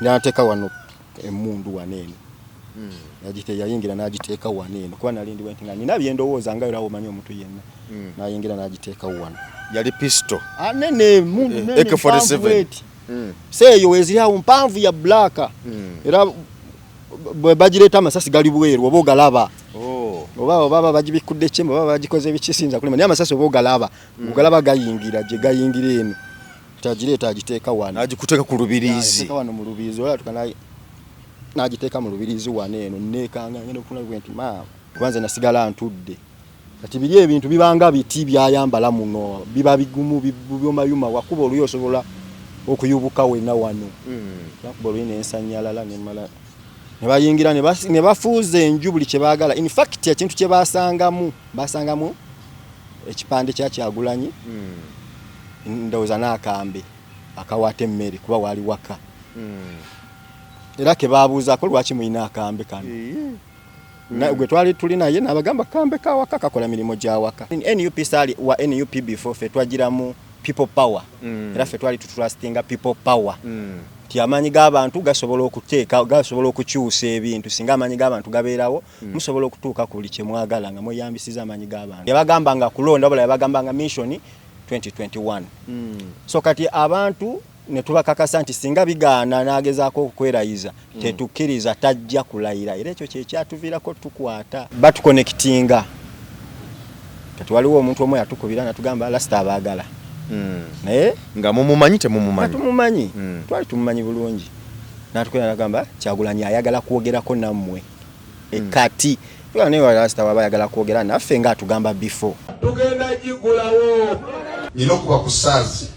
n'ateeka wano emmundu waneeno yayingira n'agiteeka waneeno kuba nalindiwe nti nga nina byendowooza nga era omanyi omuntu yenna n'ayingira n'agiteeka wano yali pisto nene emmundu nene AK-47 seeyo weziri awo mpanvu ya black era bwe bagireeta amasasi gali bweru oba ogalaba oba bagibikudde kyembe oba bagikoze bikisinza kulima naye amasasi oba ogalaba gayingira gye gayingira eno tagireeta agiteeka wano agikuteeka ku lubiriizi wano mu lubiriizi ola tukana n'agiteeka mu lubiriizi wano eno neekanga ngenda okunalibwe nti maama kubanze nasigala ntudde kati biri ebintu bibanga biti byayambala muno biba bigumu bibyumayuma wakuba oluyo osobola okuyubuka wenna wano nakuba oluyo n'ensanyalala nemala ne bayingira ne bafuuza enju buli kye baagala in fact ekintu kye basangamu ekipande kya Kyagulanyi ndowooza n'akambe akawaata emmere kuba wali waka era ke baabuuzaako lwaki muyina akambe kano gwe twali tuli naye n'abagamba kambe kawaka kakola mirimo gya waka NUP sali wa NUP before fe twagiramu people power era fe twali tutrustinga people power ti amanyi g'abantu gasobola okuteeka gasobola okukyusa ebintu singa amanyi g'abantu gabeerawo musobola okutuuka ku buli kye mwagala nga mweyambisiza amanyi g'abantu yabagamba nga kulonda bala yabagamba nga mission 2021 so kati abantu ne tubakakasa nti singa bigaana n'agezaako okwerayiza tetukkiriza tajja kulayira era ekyo kye kyatuviirako tukwata batukonnekitinga kati waliwo omuntu omu yatukubira natugamba lasita abaagala naye nga mumumanyi temumumanyi tumumanyi twali tumumanyi bulungi natukwera nagamba Kyagulanyi ayagala kwogerako nammwe kati tugana naye lasita waba ayagala kwogera naffe nga atugamba before tugenda gigulawo nina okuba ku saazi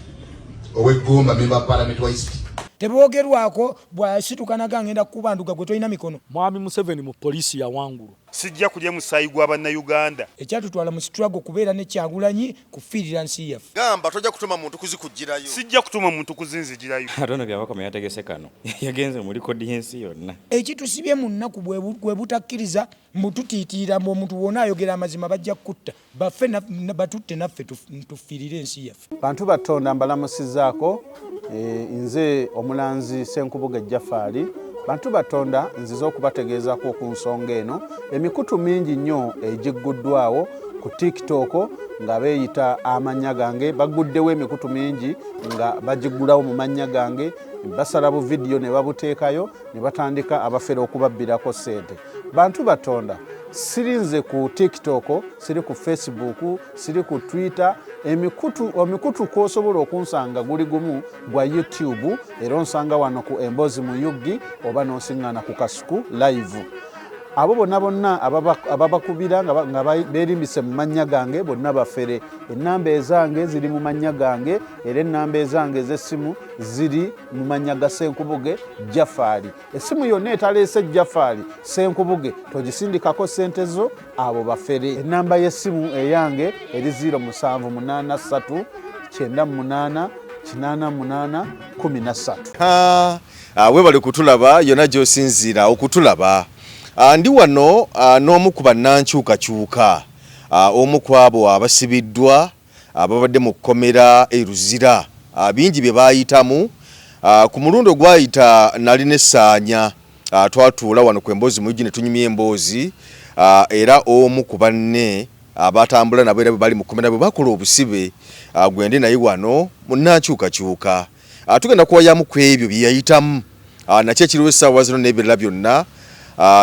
ow'eggomba memba parliament wa East teboogerwako bw'asitukanaga ngenda kubanduka gwe tolina mikono Mwami Museveni mu poliisi ya wangulu sijja kulya musayi gwa bannayuganda ekyatutwala mu struggle kubeera ne Kyagulanyi kufiirira nsi yaffe gamba tojja kutuma muntu kuzikujjirayo sijja kutuma muntu kuzinzigirayo atona byabakoma yategese kano yagenze muri kodi y'ensi yonna ekitusibye mu nnaku bwe butakkiriza mbututiitiira mu omuntu wonna ayogera amazima bajja kutta baffe batutte naffe tufiirire ensi yaffe bantu batonda mbalamusizaako nze omulanzi Senkubuge Jafari bantu batonda nziza okubategeezako ku nsonga eno emikutu mingi nnyo egigguddwawo ku TikTok nga beeyita amannya gange baguddewo emikutu mingi nga bagiggulawo mu mannya gange basala bu video ne babuteekayo ne batandika abafere okubabbirako ssente bantu batonda sirinze ku TikTok siri ku Facebook siri ku Twitter emikutu kosobola okunsanga guli gumu gwa YouTube era onsanga wano ku Embozi mu Yugi oba nosiŋŋana ku Kasuku live abo bonna ababakubira nga beerimbise mu mannya gange bonna bafere ennamba ezange ziri mu mannya gange era ennamba ezange ez'essimu ziri mu mannya ga Senkubuge Jafari essimu yonna etaleese Jafari Senkubuge togisindikako ssente zo abo bafere ennamba y'essimu eyange eri 0783 98 88 13 weebale kutulaba yonna gy'osinziira okutulaba ndi wano n'omu ku bannankyukakyuka omu ku abo abasibiddwa ababadde mu kkomera Ruzira bingi bye baayitamu ku mulundo gwayita nali n'essaanya twatuula wano ku Emboozi mu Yugi ne tunyumya emboozi era omu ku banne abatambula nabo era bali mu kkomera bwe bakola obusibe gwende naye wano munnankyukakyuka tugenda kuwayamu ku ebyo bye yayitamu nakyo ekiriwo essaawa zino n'ebirala byonna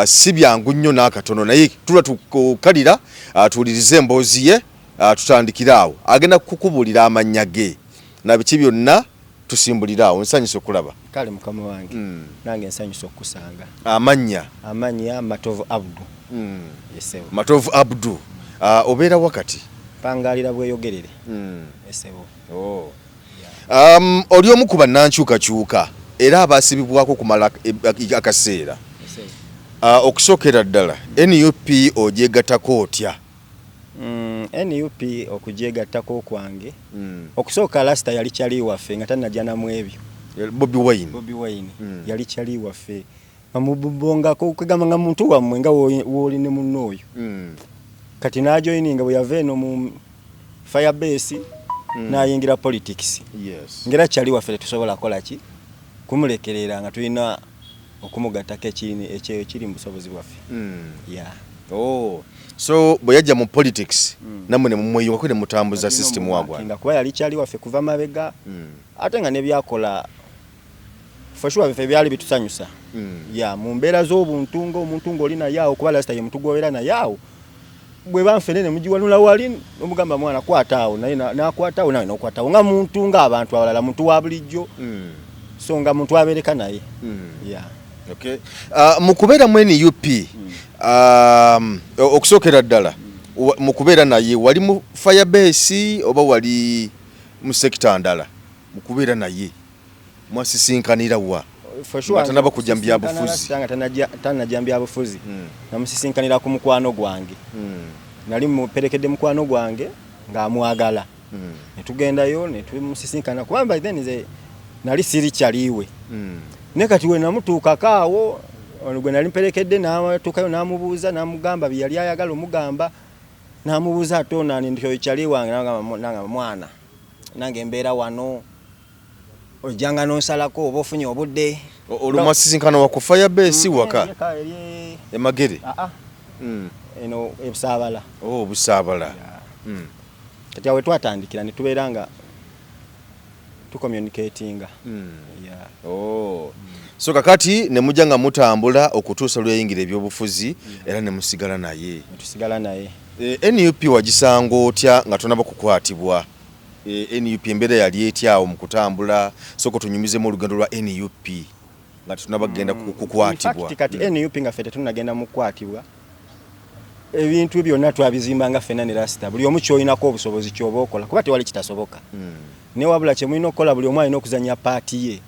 si byangu nnyo n'akatono naye tula tukalira tuwulirize emboozi ye tutandikire awo agenda kukubuulira amannya ge na biki byonna tusimbulire awo nsanyusa okulaba kale mukama wange nange nsanyusa okusanga amannya Matovu Abdu Esebo Matovu Abdu obeera wakati pangalira bweyogerere Esebo oli omu ku bannankyukakyuka era abaasibibwako kumala akaseera okusookera ddala NUP ogyegattako otya? NUP okugyegattako kwange okusooka lasita yali kyali waffe nga tannajjanamu ebyo Bobi Wine yali kyali waffe amubongako okugamba nga muntu wammwe nga wooli ne munno oyo kati n'ajoyininga bwe yava eno mu Firebase n'ayingira politics ngera kyali waffe tetusobola kola ki kumulekerera nga tulina okumugattako ekiri mu busobozi bwaffe. Yeah. Oh. So bwe yajja mu politics namwe ne mumweyoka ne mutambuza system wagwa. Nga kuba yali kyali waffe kuva mabega. Ate nga ne byakola for sure bife byali bitusanyusa. Yeah, mu mbeera z'obuntu ng'omuntu ng'olina yaawo kuba last time tugobera na yaawo. Bwe banfene ne mugiwanula wali omugamba mwana kwataawo naye nakwataawo naye nokwataawo nga muntu ng'abantu abalala muntu wa bulijjo. So nga muntu abeereka naye. Yeah. Okay. Mu kubeera mu NUP okusookera ddala mu kubeera naye wali mu firebase oba wali mu sekita ndala mu kubeera naye mwasisinkanira wa? For sure tanaba kujambya bufuzi tanajambya bufuzi namusisinkanira ku mukwano gwange. Nali muperekedde mukwano gwange ng'amwagala. Ne tugendayo ne tumusisinkana kuba by then nze nali siri kyaliwe. Ne kati we namutuukakaawo gwe nali mperekedde n'atuukayo n'amubuuza n'amugamba bye yali ayagala omugamba n'amubuuza ate onaani ndyo kyali wange n'agamba mwana nange mbeera wano ojjanga n'onsalako oba ofunye obudde. Olumwasisinkana wa ku firebase waka emagere eno ebusaabala. Oh, busaabala. Kati awe twatandikira ne tubeera nga tucommunicatinga. Oh. So kakati ne mujja nga mutambula okutuusa lweyingira ebyobufuzi era ne musigala naye. Tusigala naye. NUP wagisanga otya nga tonaba kukwatibwa? NUP embeera yali etyawo mu kutambula soko tunyumizemu olugendo lwa NUP nga tunabagenda kukwatibwa. Kati NUP nga fete tunagenda mu kukwatibwa ebintu byonna twabizimba nga fena ne Rasta buli omu kyoyinako obusobozi kyoba okola kuba tewali kitasoboka. Ne wabula kye mulina okukola buli omu alina okuzanya paati ye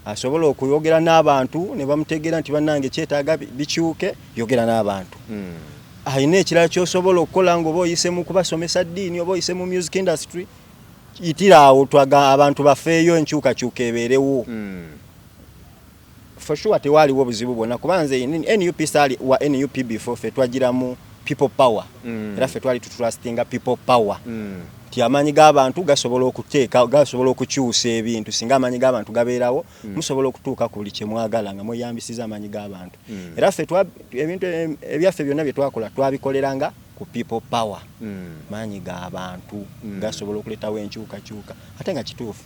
asobola okuyogera n'abantu ne bamutegeera nti bannange kyetaaga bikyuke yogera n'abantu. Ayina ekirala ky'osobola okukola ng'oba oyise mu kubasomesa ddiini oba oyise mu music industry itiraawo twaga abantu bafeeyo enkyukakyuka ebeerewo. For sure tewaliwo buzibu bwonna kuba nze NUP sali wa NUP before fe twagiramu people power. Era fe twali tutrustinga people power. Ti amanyi g'abantu gasobola okuteeka gasobola okukyusa ebintu singa amanyi g'abantu gabeerawo musobola okutuuka ku buli kye mwagala nga mweyambisiza amanyi g'abantu. Era fe ebintu ebyaffe byonna bye twakola twabikoleranga ku people power. Manyi g'abantu gasobola okuleetawo enkyukakyuka ate nga kituufu.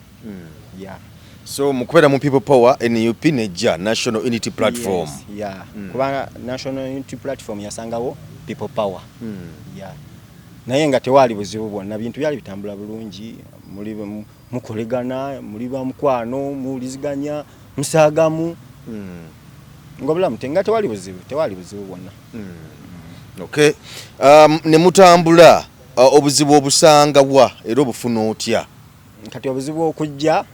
Yeah. So mukubeera mu people power NUP nejja National Unity Platform. Yes, yeah. Kuba National Unity Platform yasangawo people power. Yeah. Naye nga tewali buzibu bwonna bintu byali bitambula bulungi muli mukolegana muli ba mukwano muuliziganya musaagamu ngobulamu tenga tewali buzibu bwonna. Okay. Ne mutambula obuzibu obusanga wa era obufuna otya? Kati obuzibu okujja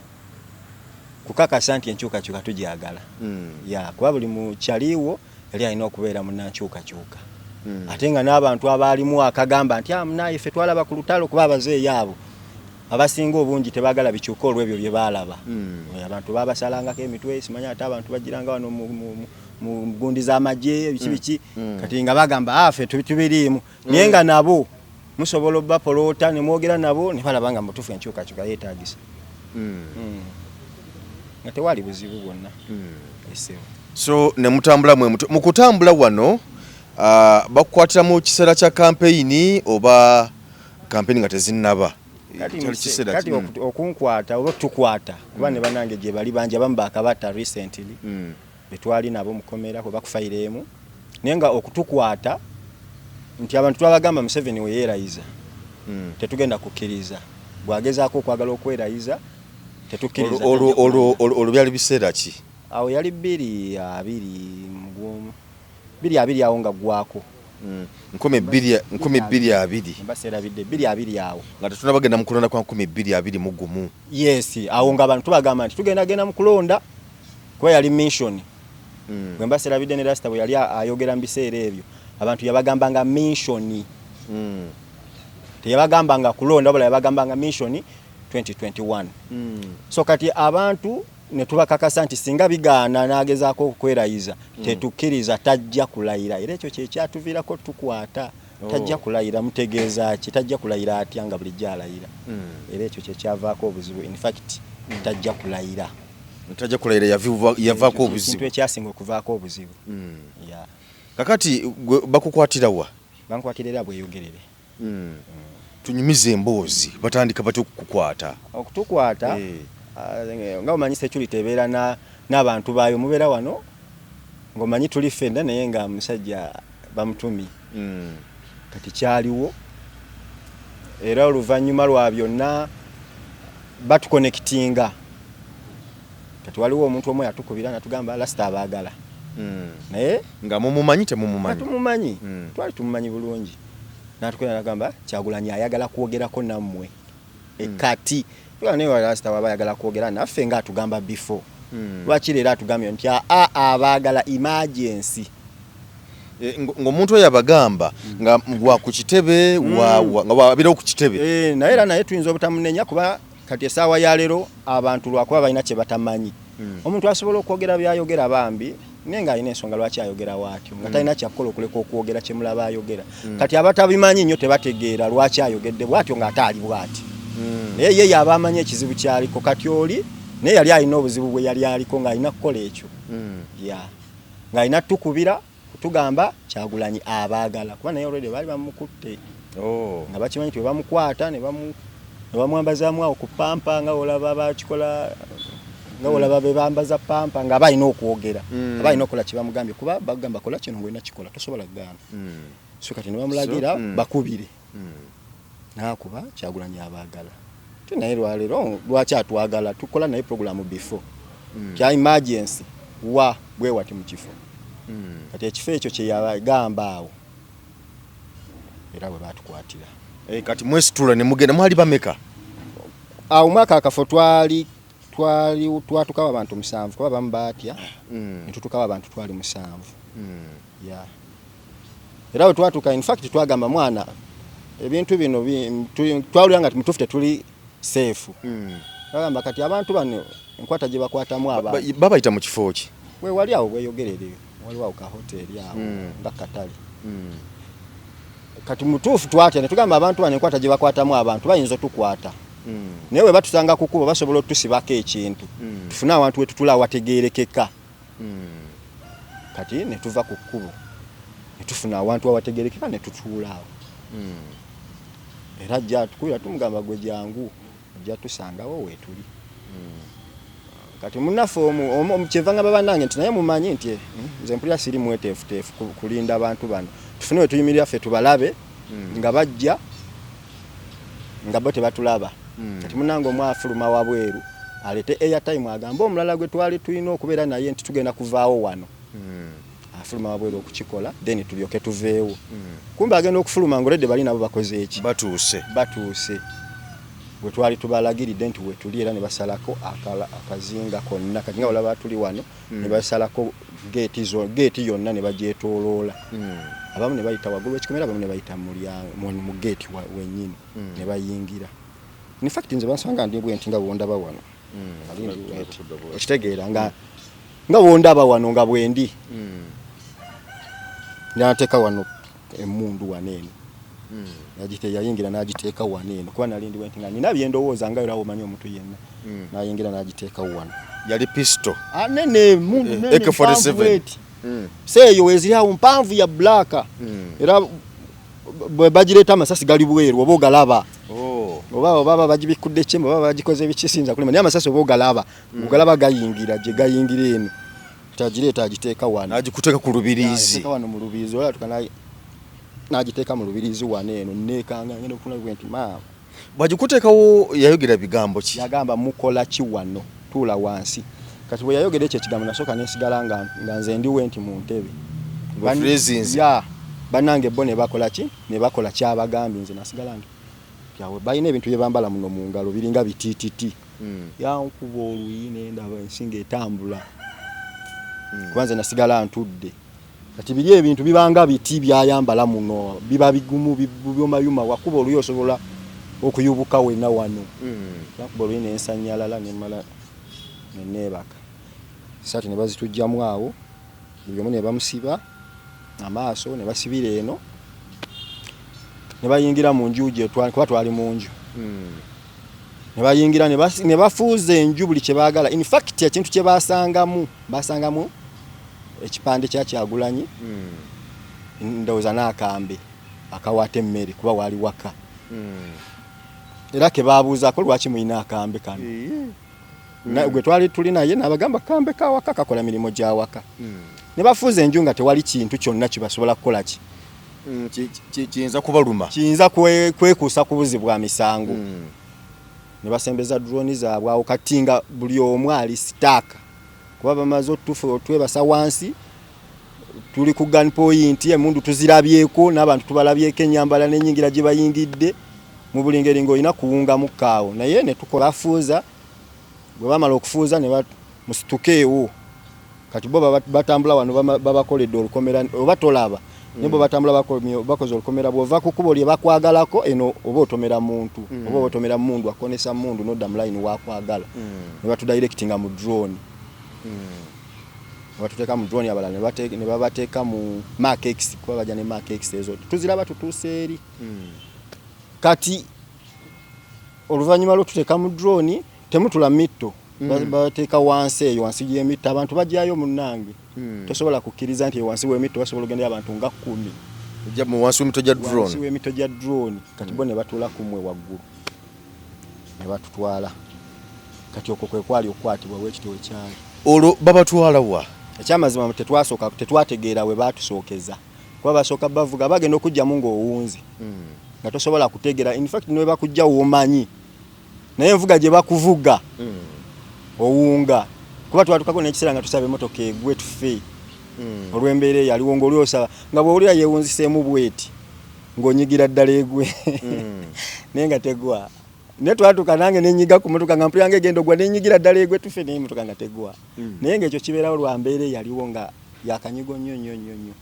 kukakasa nti enkyukakyuka tujagala. Yeah, kuba buli mukyaliwo yali alina okubeera munnankyukakyuka. Ate nga n'abantu abaalimu akagamba nti naye ffe twalaba ku lutalo kuba abazeeyi abo abasinga obungi tebaagala bikyuka olw'ebyo bye baalaba. Abantu babasalangako emitwe simanya ate abantu bagiranga wano mu gundi z'amagye biki kati nga bagamba ffe tubiriimu naye nga nabo musobola obbapoloota ne mwogera nabo ne balaba nga mutuufu enkyukakyuka yeetaagisa. Nga tewali buzibu bwonna. So ne mutambula mu kutambula wano bakukwatira mu kiseera kya campaign oba campaign nga tezinnaba? Kati okunkwata oba tukwata kuba ne banange gye bali banja abamu bakabata recently betwali nabo mukomera kuba kufayireemu naye nga okutukwata nti abantu twabagamba Museveni we yeerayiza tetugenda kukkiriza bwagezaako okwagala okwerayiza tetukkiriza. Olwo byali biseera ki? Awo yali 2-20 awo nga gwako 2020 mbaseera bidde 2-20 awo nga tetunabagenda mu kulonda kwa 2021. Yes, awo nga abantu tubagamba nti tugenda mu kulonda kuba yali mission. Bwe mbaseera bidde ne Rasta bwe yali ayogera mu biseera ebyo abantu yabagambanga mission. Teyabagambanga kulonda wabula yabagambanga mission 2021. So kati abantu ne tubakakasa nti singa bigaana n'agezaako okwerayiza tetukkiriza tajja kulayira era ekyo kye kyatuviirako tukwata. Tajja kulayira mutegeeza ki? Tajja kulayira atya nga bulijjo alayira. Era ekyo kye kyavaako obuzibu. In fact tajja kulayira. ntajja kulayira yavaako obuzibu kintu ekyasinga okuvaako obuzibu ya kakati bakukwatirawa bankwatirira bweyogerere tunyumize emboozi batandika batya okukukwata okutukwata nga omanyi security ebeera n'abantu baayo mubeera wano ng'omanyi tuli ffenda naye nga musajja bamutumi kati kyaliwo era oluvannyuma lwa byonna batukonekitinga kati waliwo omuntu omu yatukubira natugamba lasita abaagala naye nga mumumanyi temumumanyi tumumanyi twali tumumanyi bulungi natukubira nagamba Kyagulanyi ayagala kwogerako nammwe kati naye lasita waba ayagala kwogera naffe nga atugamba before lwaki leero atugambye nti abaagala emergency ng'omuntu oyo abagamba nga wa ku kitebe nga wabeerawo ku kitebe naye era naye tuyinza obutamunenya kuba kati essaawa ya leero abantu lwakuba balina kye batamanyi omuntu asobola okwogera byayogera bambi naye nga alina ensonga lwaki ayogera waatyo nga talina kyakukola okuleka okwogera kye mulaba ayogera kati abatabimanyi nnyo tebategeera lwaki ayogedde bwatyo ng'ate ali bwati naye ye yaba amanyi ekizibu kyaliko kati oli naye yali alina obuzibu bwe yali aliko ng'alina kukola ekyo ng'alina tukubira kutugamba Kyagulanyi abaagala kuba naye already baali bamukutte nga bakimanyi twe bamukwata ne bamwambazaamu awo ku pampa nga olaba bakikola nga olaba be bambaza pampa nga balina okwogera balina okukola kye bamugambye kuba bagamba kola kino ng'olina kikola tosobola kugaana so kati ne bamulagira bakubire nakuba Kyagulanyi abaagala naye lwaleero lwaki atwagala tukola naye programu before kya emergency wa bwe wati mu kifo kati ekifo ekyo kye yagamba awo era bwe batukwatira kati mwesitula ne mugenda mwali bameka awo mwaka akafo twatukawa abantu 7 kuba bamu baatya ne tutukawa abantu twali 7 era bwe twatuka in fact twagamba mwana ebintu bino twawulira nga tumutufu tetuli safe bagamba kati abantu bano enkwata gye bakwatamu abantu babayita mu kifo ki we wali awo bweyogerere waliwo awo ka hoteli awo nga katale kati mutuufu twatya ne tugamba abantu bano enkwata gye bakwatamu abantu bayinza otukwata naye we batusanga ku kkubo basobola otusibako ekintu tufune awantu we tutula awategeerekeka kati ne tuva ku kkubo ne tufuna awantu awategeerekeka ne tutuula awo era ajja tukubira tumugamba gwe jangu ajja tusangawo weetuli kati munaffe omukyevanga babanange nti naye mumanyi nti nze mpulira siri mweteefuteefu kulinda abantu bano tufune we tuyimirira ffe tubalabe nga bajja nga bo tebatulaba kati munange omwafuluma wabweru alete airtime agamba omulala gwe twali tulina okubeera naye nti tugenda kuvaawo wano afuluma wabweru okukikola then tulyoke tuveewo kumbe agenda okufuluma ngolede bali nabo bakoze eki batuuse bwe twali tubalagiridde nti we tuli era ne basalako akazinga konna kati nga olaba tuli wano ne basalako geeti yonna ne bagyetooloola abamu ne bayita waggulu w'ekikomera abamu ne bayita mu geeti wennyini ne bayingira in fact nze bansanga ndi bwe nti nga bwondaba wano okitegeera nga bwondaba wano nga bwendi nateeka wano emmundu waneeno yayingira n'agiteeka waneeno kuba nali ndiwe nti nga nina byendowooza nga era omanyi omuntu yenna n'ayingira n'agiteeka wano yali pisto nene mundu nene AK47 seeyo weziri awo mpanvu ya black era bwe bagireeta amasasi gali bweru oba ogalaba oba bagibikudde kyembe oba bagikoze bikisinza kulima naye amasasi oba ogalaba gayingira gye gayingira eno tagireeta agiteeka wano agikuteeka ku lubiriizi wano mu lubiriizi ola tukana n'agiteeka mu lubiriizi wano eno neekanga ngenda okufuna nti maama bwagikuteekawo yayogera bigambo ki yagamba mukola ki wano tuula wansi kati bwe yayogera ekyo ekigambo nasooka nesigala nga nze ndiwe nti mu ntebe bannange bo ne bakola ki ne bakola kyabagambye nze nasigala nti yawe balina ebintu bye bambala muno mu ngalo biringa bitiititi yankuba oluyi nendaba ensinga etambula kuba nze nasigala ntudde kati biri ebintu bibanga biti byayambala muno biba bigumu bibyumayuma wakuba oluyi osobola okuyubuka wenna wano yankuba oluyi nensanyalala nemala neneebaka sati ne bazitujjamu awo buli omu ne bamusiba amaaso ne basibira eno ne bayingira mu nju gye kuba twali mu nju ne bayingira ne bafuuza enju buli kye baagala. In fact ekintu kye basangamu ekipande kya Kyagulanyi ndowooza n'akambe akawaata emmere kuba wali waka. Era ke baabuuzaako lwaki muyina akambe kano. Gwe twali tuli naye n'abagamba kambe ka waka kakola mirimu gya waka. Ne bafuuza enju nga tewali kintu kyonna kibasobola kukola ki. Kiyinza kubaluma. Kiyinza kwekuusa ku buzi bwa misango. Ne basembeza drone zaabwe awo kati nga buli omu ali sitaaka. Kuba bamaze otwebasa wansi tuli ku gun point emundu tuzirabyeko n'abantu tubalabyeko ennyambala n'ennyingira gye bayingidde mu buli ngeri ng'olina kuwunga mukaawo. Naye ne tukola fuuza bwe bamala okufuuza ne musitukeewo kati bo batambula wano babakoledde olukomera oba tolaba nebo batambula bakoze olukomera bw'ova ku kubo lye bakwagalako eno oba otomera muntu oba otomera mundu akonesa mundu nodda mu line wakwagala ne batudirectinga mu drone. Batuteka mu drone abalala ne babateeka mu Mark X kuba bajja ne Mark X ezo tuziraba tutuuse eri. Kati oluvannyuma lw'otuteeka mu drone temutula mitto bateeka wansi eyo wansi y'emito abantu bajjayo munnange tosobola kukkiriza nti wansi w'emito basobola ogendayo abantu nga 10 ojja mu wansi w'emito gya drone. Wansi w'emito gya drone kati bo ne batuula kumwe waggulu ne batutwala kati okwo kwe kwali okwatibwa w'ekitabo kyali. Olwo babatwala wa? Ekyamazima tetwategeera we baatusookeza kuba basooka bavuga bagenda okujjamu ng'owunzi nga tosobola kutegeera. In fact ne bakujja womanyi naye envuga gye bakuvuga owunga kuba twatukako n'ekiseera nga tusaba emmotoka egwe tufe olw'embeera eyaliwo ng'olyosaba nga bw'owulira yeewunziseemu bweti ng'onyigira ddala egwe naye nga tegwa. Ne twatuka nange nenyiga ku motoka nga mpulira ng'egenda ogwa nenyigira ddala egwe tufe naye emmotoka nga tegwa. Naye ng'ekyo kibeerawo lwa mbeera eyaliwo nga yakanyigo nnyo nnyo nnyo nnyo.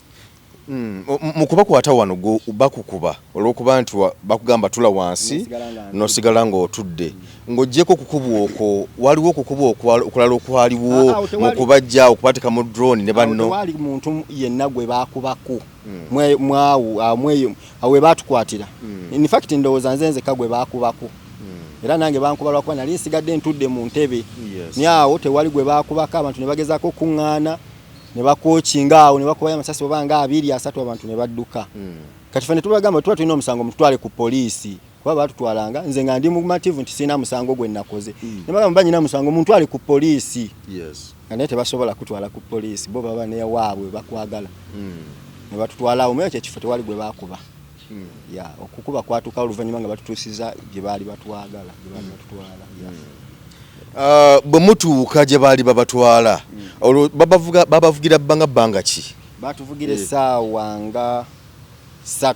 Mu kubakwata wano bakukuba olw'okuba nti bakugamba tula wansi n'osigala ng'otudde ng'oggyeko okukubwa okwo waliwo okukubwa okulala okwaliwo mu kubajja okubateeka mu drone ne banno. Wali muntu yenna gwe baakubako awo we baatukwatira. In fact ndowooza nzenzeka gwe baakubako era nange bankuba lwakuba nali nsigadde ntudde mu ntebe. Nyawo tewali gwe baakubako abantu ne bagezaako kuŋŋaana ne bakookinga awo ne bakubayo amasasi oba nga 2-3 abantu ne badduka. Kati ffe ne tubagamba tuba tulina omusango mututwale ku poliisi kuba baatutwalanga nze nga ndi mumativu nti sirina musango gwe nakoze. Ne bagamba banyina musango muntwale ku poliisi. Nga naye tebasobola kutwala ku poliisi bo baba newaabwe bakwagala. Ne batutwala awo mweyo kyekifo tewali gwe baakuba. Okukuba kwatuka oluvannyuma nga batutuusiza gye baali batwagala gye baali batutwala. Bwe mutuuka gye baali babatwala olwo babavugira bbanga ki? Batuvugira essaawa nga 3.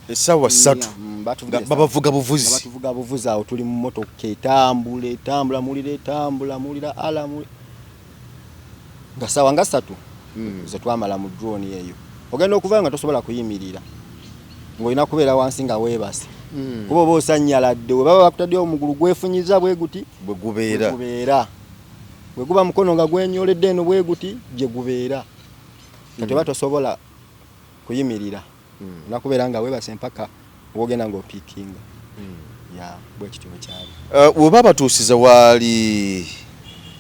Essaawa 3 babavuga buvuzi. Batuvuga buvuzi awo tuli mu motoka etambula mulira alamu nga ssaawa nga 3 ze twamala mu drone eyo. Ogenda okuvayo nga tosobola kuyimirira ng'olina kubeera wansi nga weebase kuba oba osanyaladde we baba bakutaddeyo omugulu gwefunyiza bwe guti bwe gubeera bwe guba mukono nga gwenyoledde eno bwe guti gye gubeera kati oba tosobola kuyimirira nakubeera nga weebase mpaka wogenda ng'opiikinga bwe kityo bwe kyali. We babatuusiza waali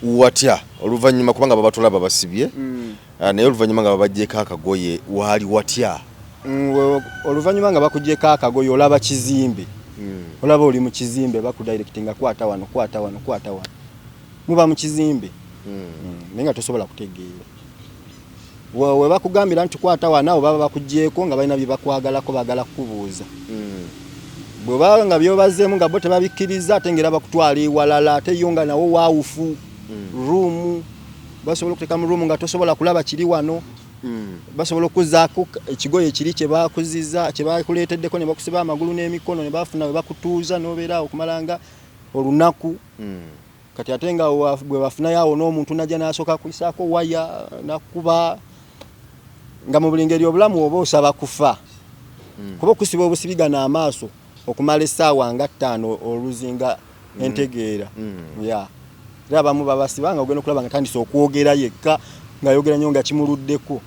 watya oluvannyuma kubanga babatwala babasibye naye oluvannyuma nga babaggyeko akagoye waali watya? Oluvannyuma nga bakuggyeko akagoye olaba kizimbe olaba oli mu kizimbe bakudirectinga kwata wano muba mu kizimbe naye nga tosobola kutegeera we bakugambira nti kwata wano awo baba bakuggyeko nga balina bye bakwagalako bagala kukubuuza bwe baba nga byobazeemu nga bo tebabikkiriza ate ngera bakutwala ewalala ate yo nga nawo waawufu ruumu basobola okuteeka mu ruumu nga tosobola kulaba kiri wano. Basobola okuzaako ekigoye kiri kye bakuziza kye bakuleeteddeko ne bakusiba amagulu n'emikono ne bafuna we bakutuuza n'obeera okumalanga olunaku. Kati ate nga bwe bafunayo awo n'omuntu najja n'asooka kuyisaako waya nakuba nga mu buli ngeri obulamu oba osaba kufa kuba okusiba obusibigana amaaso okumala essaawa nga 5 oluzinga entegeera. Era abamu babasiba nga ogenda okulaba nga tandise okwogera yekka ng'ayogera nnyo nga kimuluddeko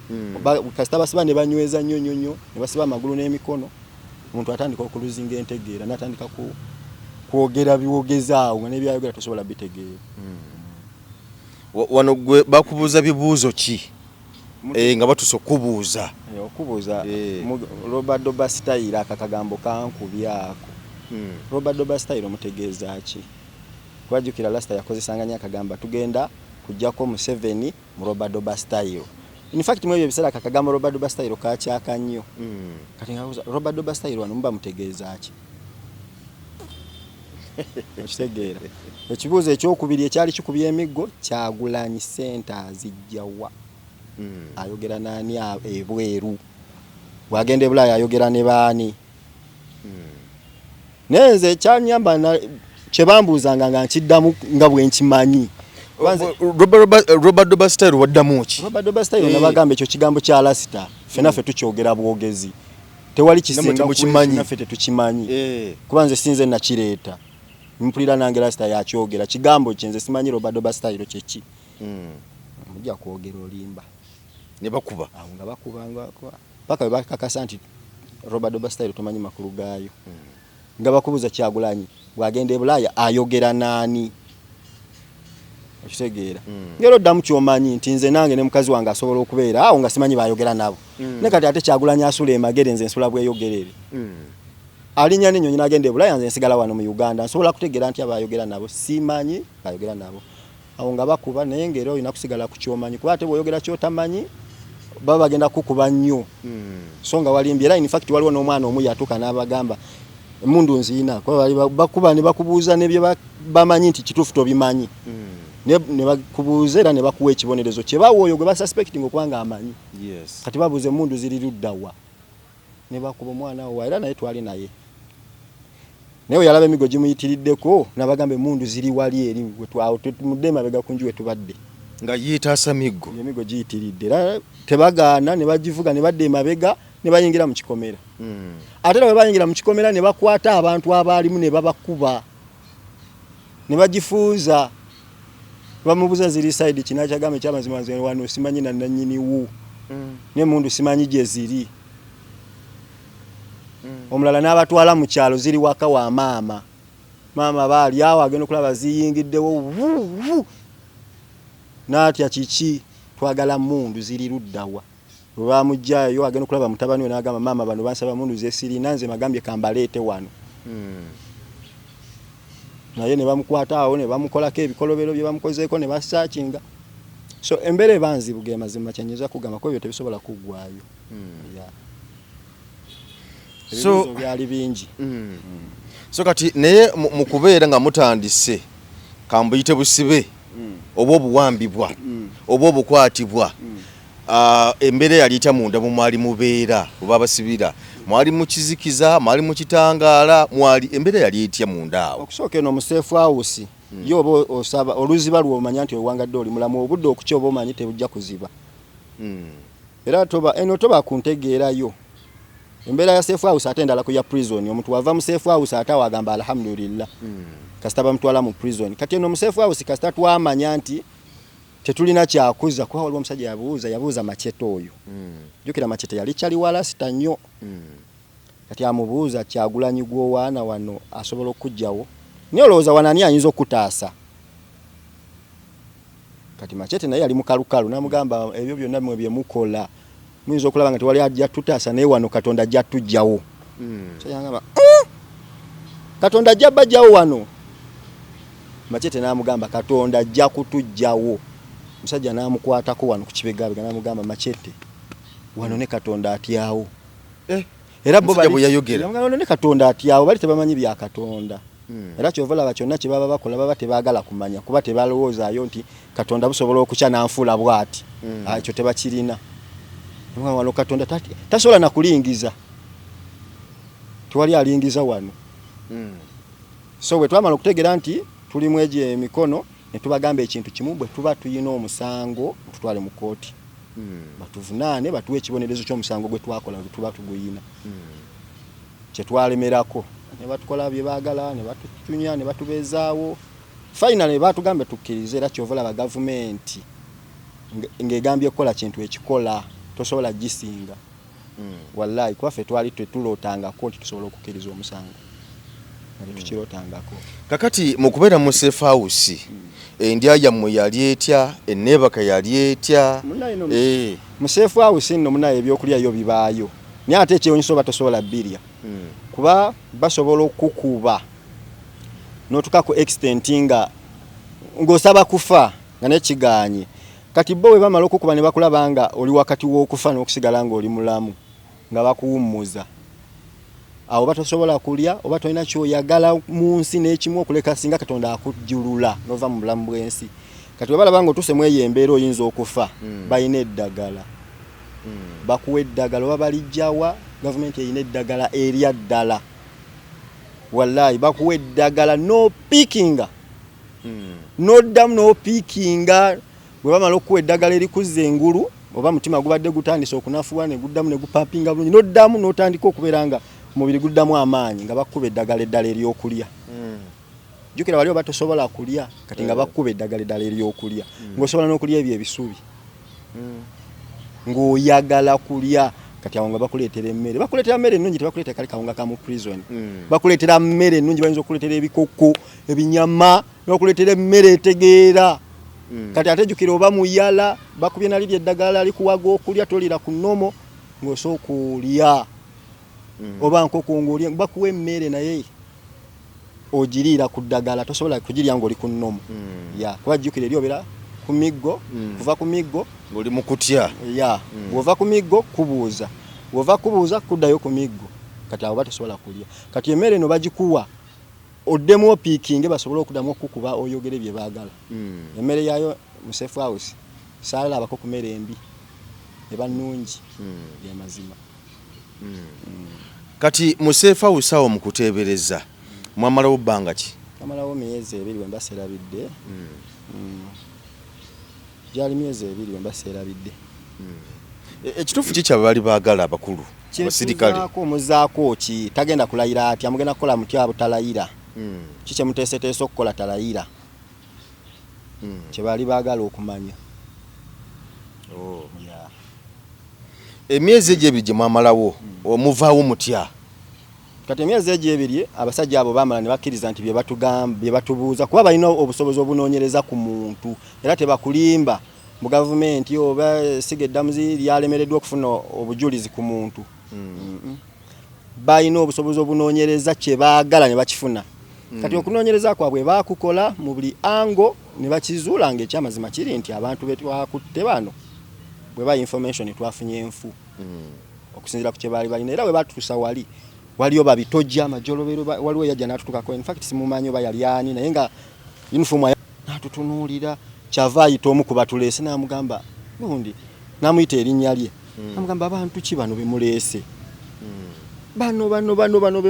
kasita basiba ne banyweza nnyo nnyo nnyo ne basiba amagulu n'emikono omuntu atandika okuluzinga entegeera n'atandika kwogera biwogezaawo ne byayogera tosobola bitegeera. Wano gwe bakubuuza bibuuzo ki nga batusa okubuuza okubuuza Robert Doba style akakagambo kankubyako. Robert Doba style omutegeeza ki? Kwajukira lasta yakozesanganya akagamba tugenda kujjako Museveni mu Robert Doba style. In fact mwe ebisala akagamba Robert Doba style kakyaka nnyo. Kati ngabuuza Robert Doba style wano mba mutegeeza ki? Ekitegeera. Ekibuuzo ekyokubiri ekyali kikubye emiggo Kyagulanyi center zijjawa. Ayogera nani ebweru. Wagende Bulaaya ayogera ne baani. Neze kyanyamba na kyebambuuzanga nga nkiddamu nga bwe nkimanyi. Robert Doba style waddamu ki? Robert Doba style nabagamba ekyo kigambo kya Lasta. Fena fe tukyogera bwogezi. Tewali kisinga kukimanyi. Fena fe tetukimanyi. Kuba nze sinze nakireeta. Mpulira nange Lasta yakyogera kigambo kyenze simanyi Robert Doba style kyeki. Mujja kwogera olimba. Ne bakuba. Nga bakubanga paka bakakasa nti Robert Doba style tumanyi makulu gaayo. Nga bakubuza Kyagulanyi bwagende Bulaaya ayogera nani? Okitegeera. Ngero ddamu kyomanyi nti nze nange ne mukazi wange asobola okubeera awo nga simanyi bayogera nabo. Ne kati ate Kyagulanyi asula emagere nze nsula bweyogerere. Alinya n'ennyonyi n'agende Bulaaya nze nsigala wano mu Uganda nsobola kutegeera nti abayogera nabo simanyi bayogera nabo. Awo nga bakuba naye ngero olina kusigala ku kyomanyi kuba ate bw'oyogera kyotamanyi baba bagenda kukuba nnyo. So nga walimbye era in fact waliwo n'omwana omu yatuuka n'abagamba emundu nziina kuba bakuba ne bakubuuza n'ebyo bamanyi nti kituufu tobimanyi. Ne bakubuuza era ne bakuwa ekibonerezo kye bawo oyo gwe basuspecting okubanga amanyi. Kati babuuze emundu ziri luddawa. Ne bakuba omwana wo era naye twali naye. Naye yalaba emigo gimuyitiriddeko n'abagamba emundu ziri wali eri wetwawo tumudde mabega kunju wetubadde. Nga yitaasa miggo. Emigo giyitiridde era tebagaana ne bagivuga ne badde emabega ne bayingira mu kikomera. Ate bwe bayingira mu kikomera ne bakwata abantu abaalimu ne babakuba. Ne bagifuuza. Bamubuza ziri side kinakyagamba ekyamazima nze wano simanyi na nannyini wu. Ne mundu simanyi gye ziri. Omulala n'abatwala mu kyalo ziri waka wa maama. Maama baali awo agenda okulaba ziyingiddewo. N'atya kiki twagala mundu ziri luddawa. Bwe bamugjayo agenda okulaba mutabani we n'agamba maama bano bansaba mundu zesirina nze magambye kambaleete wano. Naye ne bamukwata awo ne bamukolako ebikolobero bye bamukozeeko ne basaakinga. So embere banzibuge mazima kyanyiza kugamba ko byo tebisobola kuggwaayo. So byali bingi. So kati naye mu kubeera nga mutandise kambuyite busibe oba obuwambibwa oba obukwatibwa embere yaliyita munda mu mwali mubeera oba abasibira mwali mukizikiza mwali mukitangaala mwali embere yaliyitya munda awo. Okusooka eno mu safe house yo oba osaba oluziba lw'omanya nti owangadde oli mulamu obudde okukya oba omanyi tebujja kuziba. Era toba kuntegeerayo. Embeera ya safe house ate endala ku ya prison omuntu wava mu safe house ate wagamba alhamdulillah. Kasita bamutwala mu prison. Kati eno mu safe house kasita twamanya nti tetulina kyakuza kuba waliwo omusajja yabuuza Machete oyo. Jukira Machete yali kyali wala sita nnyo. Kati amubuuza Kyagulanyi gw'owaana wano asobola okujjawo. Naye olowooza wanani ayinza okutaasa. Kati Machete naye yali mukalukalu n'amugamba ebyo byonna mwe bye mukola. Muyinza okulaba nga tewali ajja tutaasa naye wano Katonda ajja tujjawo. Sayangamba Katonda ajja bajjawo wano. Machete n'amugamba Katonda ajja kutujjawo. Musajja n'amukwatako wano ku kibegabega n'amugamba Machete wano ne Katonda atyawo. Era bo bali yayogera. Wano ne Katonda atyawo bali tebamanyi bya Katonda. Era kyovala kyonna kye baba bakola baba tebaagala kumanya kuba tebalowoozayo nti Katonda busobola okukya n'anfuula bw'ati. Ekyo tebakirina. Wano Katonda tasobola na kulingiza. Twali alingiza wano. So bwe twamala okutegeera nti tuli mweje emikono ne tubagamba ekintu kimu bwe tuba tuyina omusango tutwale mu kooti. Batuvunaane batuwe ekibonerezo ky'omusango gwe twakola tuba tuguyina. Kye twalemerako ne batukola bye baagala ne batutunya ne batubeezaawo. Finally batugamba tukkirize era kyovola ba government ng'egambye okukola kintu ekikola tosobola gisinga. Wallahi kwa ffe twali tetulootanga kooti tusobola okukkiriza omusango. tukirotangako. Kakati mukubeera mu safe house endya yammwe yali etya enneebaka yali etya mu safe house nno munaye ebyokulya yo bibaayo naye ate ekyewunyiso batosobola birya kuba basobola okukuba n'otukaku extent ng'osaba kufa nga nekiganye kati bo we bamala okukuba ne bakulaba nga oli wakati w'okufa n'okusigala ng'oli mulamu nga bakuwummuza awo batosobola kulya oba tolina kyoyagala mu nsi n'ekimu okuleka singa Katonda akujjulula nova mu bulamu bw'ensi kati webalaba nga otuse mu eyo embeera oyinza okufa balina eddagala bakuwa eddagala oba balijjawa gavumenti eyina eddagala erya ddala wallahi bakuwa eddagala no pikinga noddamu no pikinga bwe bamala okuwa eddagala erikuzza engulu oba mutima gubadde gutandise okunafuwa ne guddamu ne gupampinga bulungi noddamu n'otandika okubeera nga omubiri guddamu amaanyi nga bakuba eddagala eddala ery'okulya jjukira wali oba tosobola kulya kati nga bakuba eddagala eddala ery'okulya ng'osobola n'okulya ebyo ebisubi ng'oyagala kulya kati awo nga bakuleetera emmere bakuleetera mmere ennungi tebakuleetera kale kawunga ka mu prison bakuleetera mmere ennungi bayinza okuleetera ebikoko ebinyama bakuleetera emmere etegeera kati ate jjukira oba muyala bakubye nali byeddagala likuwaga okulya tolira ku nnomo ng'osooka olya oba nkoko ng'olya bakuwa emmere naye ogiriira ku ddagala tosobola kugirya ng'oli ku nnomo kuba jjukira eri obeera ku miggo kuva ku miggo ng'oli mu kutya bw'ova ku miggo kubuuza bw'ova kubuuza kuddayo ku miggo kati awo batosobola kulya kati emmere eno bagikuwa oddemu opiikinge basobole okuddamu okukuba oyogere bye baagala emmere yayo mu safe house saalabako ku mmere embi eba nnungi byamazima kati mu safe house awo mu kuteebereza mwamalawo bbanga ki amalawo myezi 2 bwe mbaseerabidde gyali myezi 2 bwe mbaseerabidde ekituufu ki kyaba bali baagala abakulu abasirikale omuzaako ki tagenda kulayira atya mugenda kukola mutya butalayira kikye muteeseteese okukola talayira kye bali baagala okumanya emyezi egyo ebiri gye mwamalawo omuvaawo mutya kati emyezi egyo ebiri abasajja abo baamala ne bakkiriza nti bye batubuuza kuba balina obusobozi obunoonyereza ku muntu era tebakulimba mu gavumenti oba siga eddamuzi lyalemereddwa okufuna obujulizi ku muntu balina obusobozi obunoonyereza kye baagala ne bakifuna kati okunoonyereza kwabwe baakukola mu buli ango ne bakizuula ng'ekyamazima kiri nti abantu be twakutte bano bwe ba information twafunye enfu okusinziira ku kye baali balina era bwe batuusa waliyo babitojja amajolobero waliwo yajja n'atutukako in fact simumanyi oba yali ani naye nga uniform n'atutunuulira kyava ayita omu ku batuleese n'amugamba gundi n'amuyita erinnya lye n'amugamba abantu ki bano bemuleese bano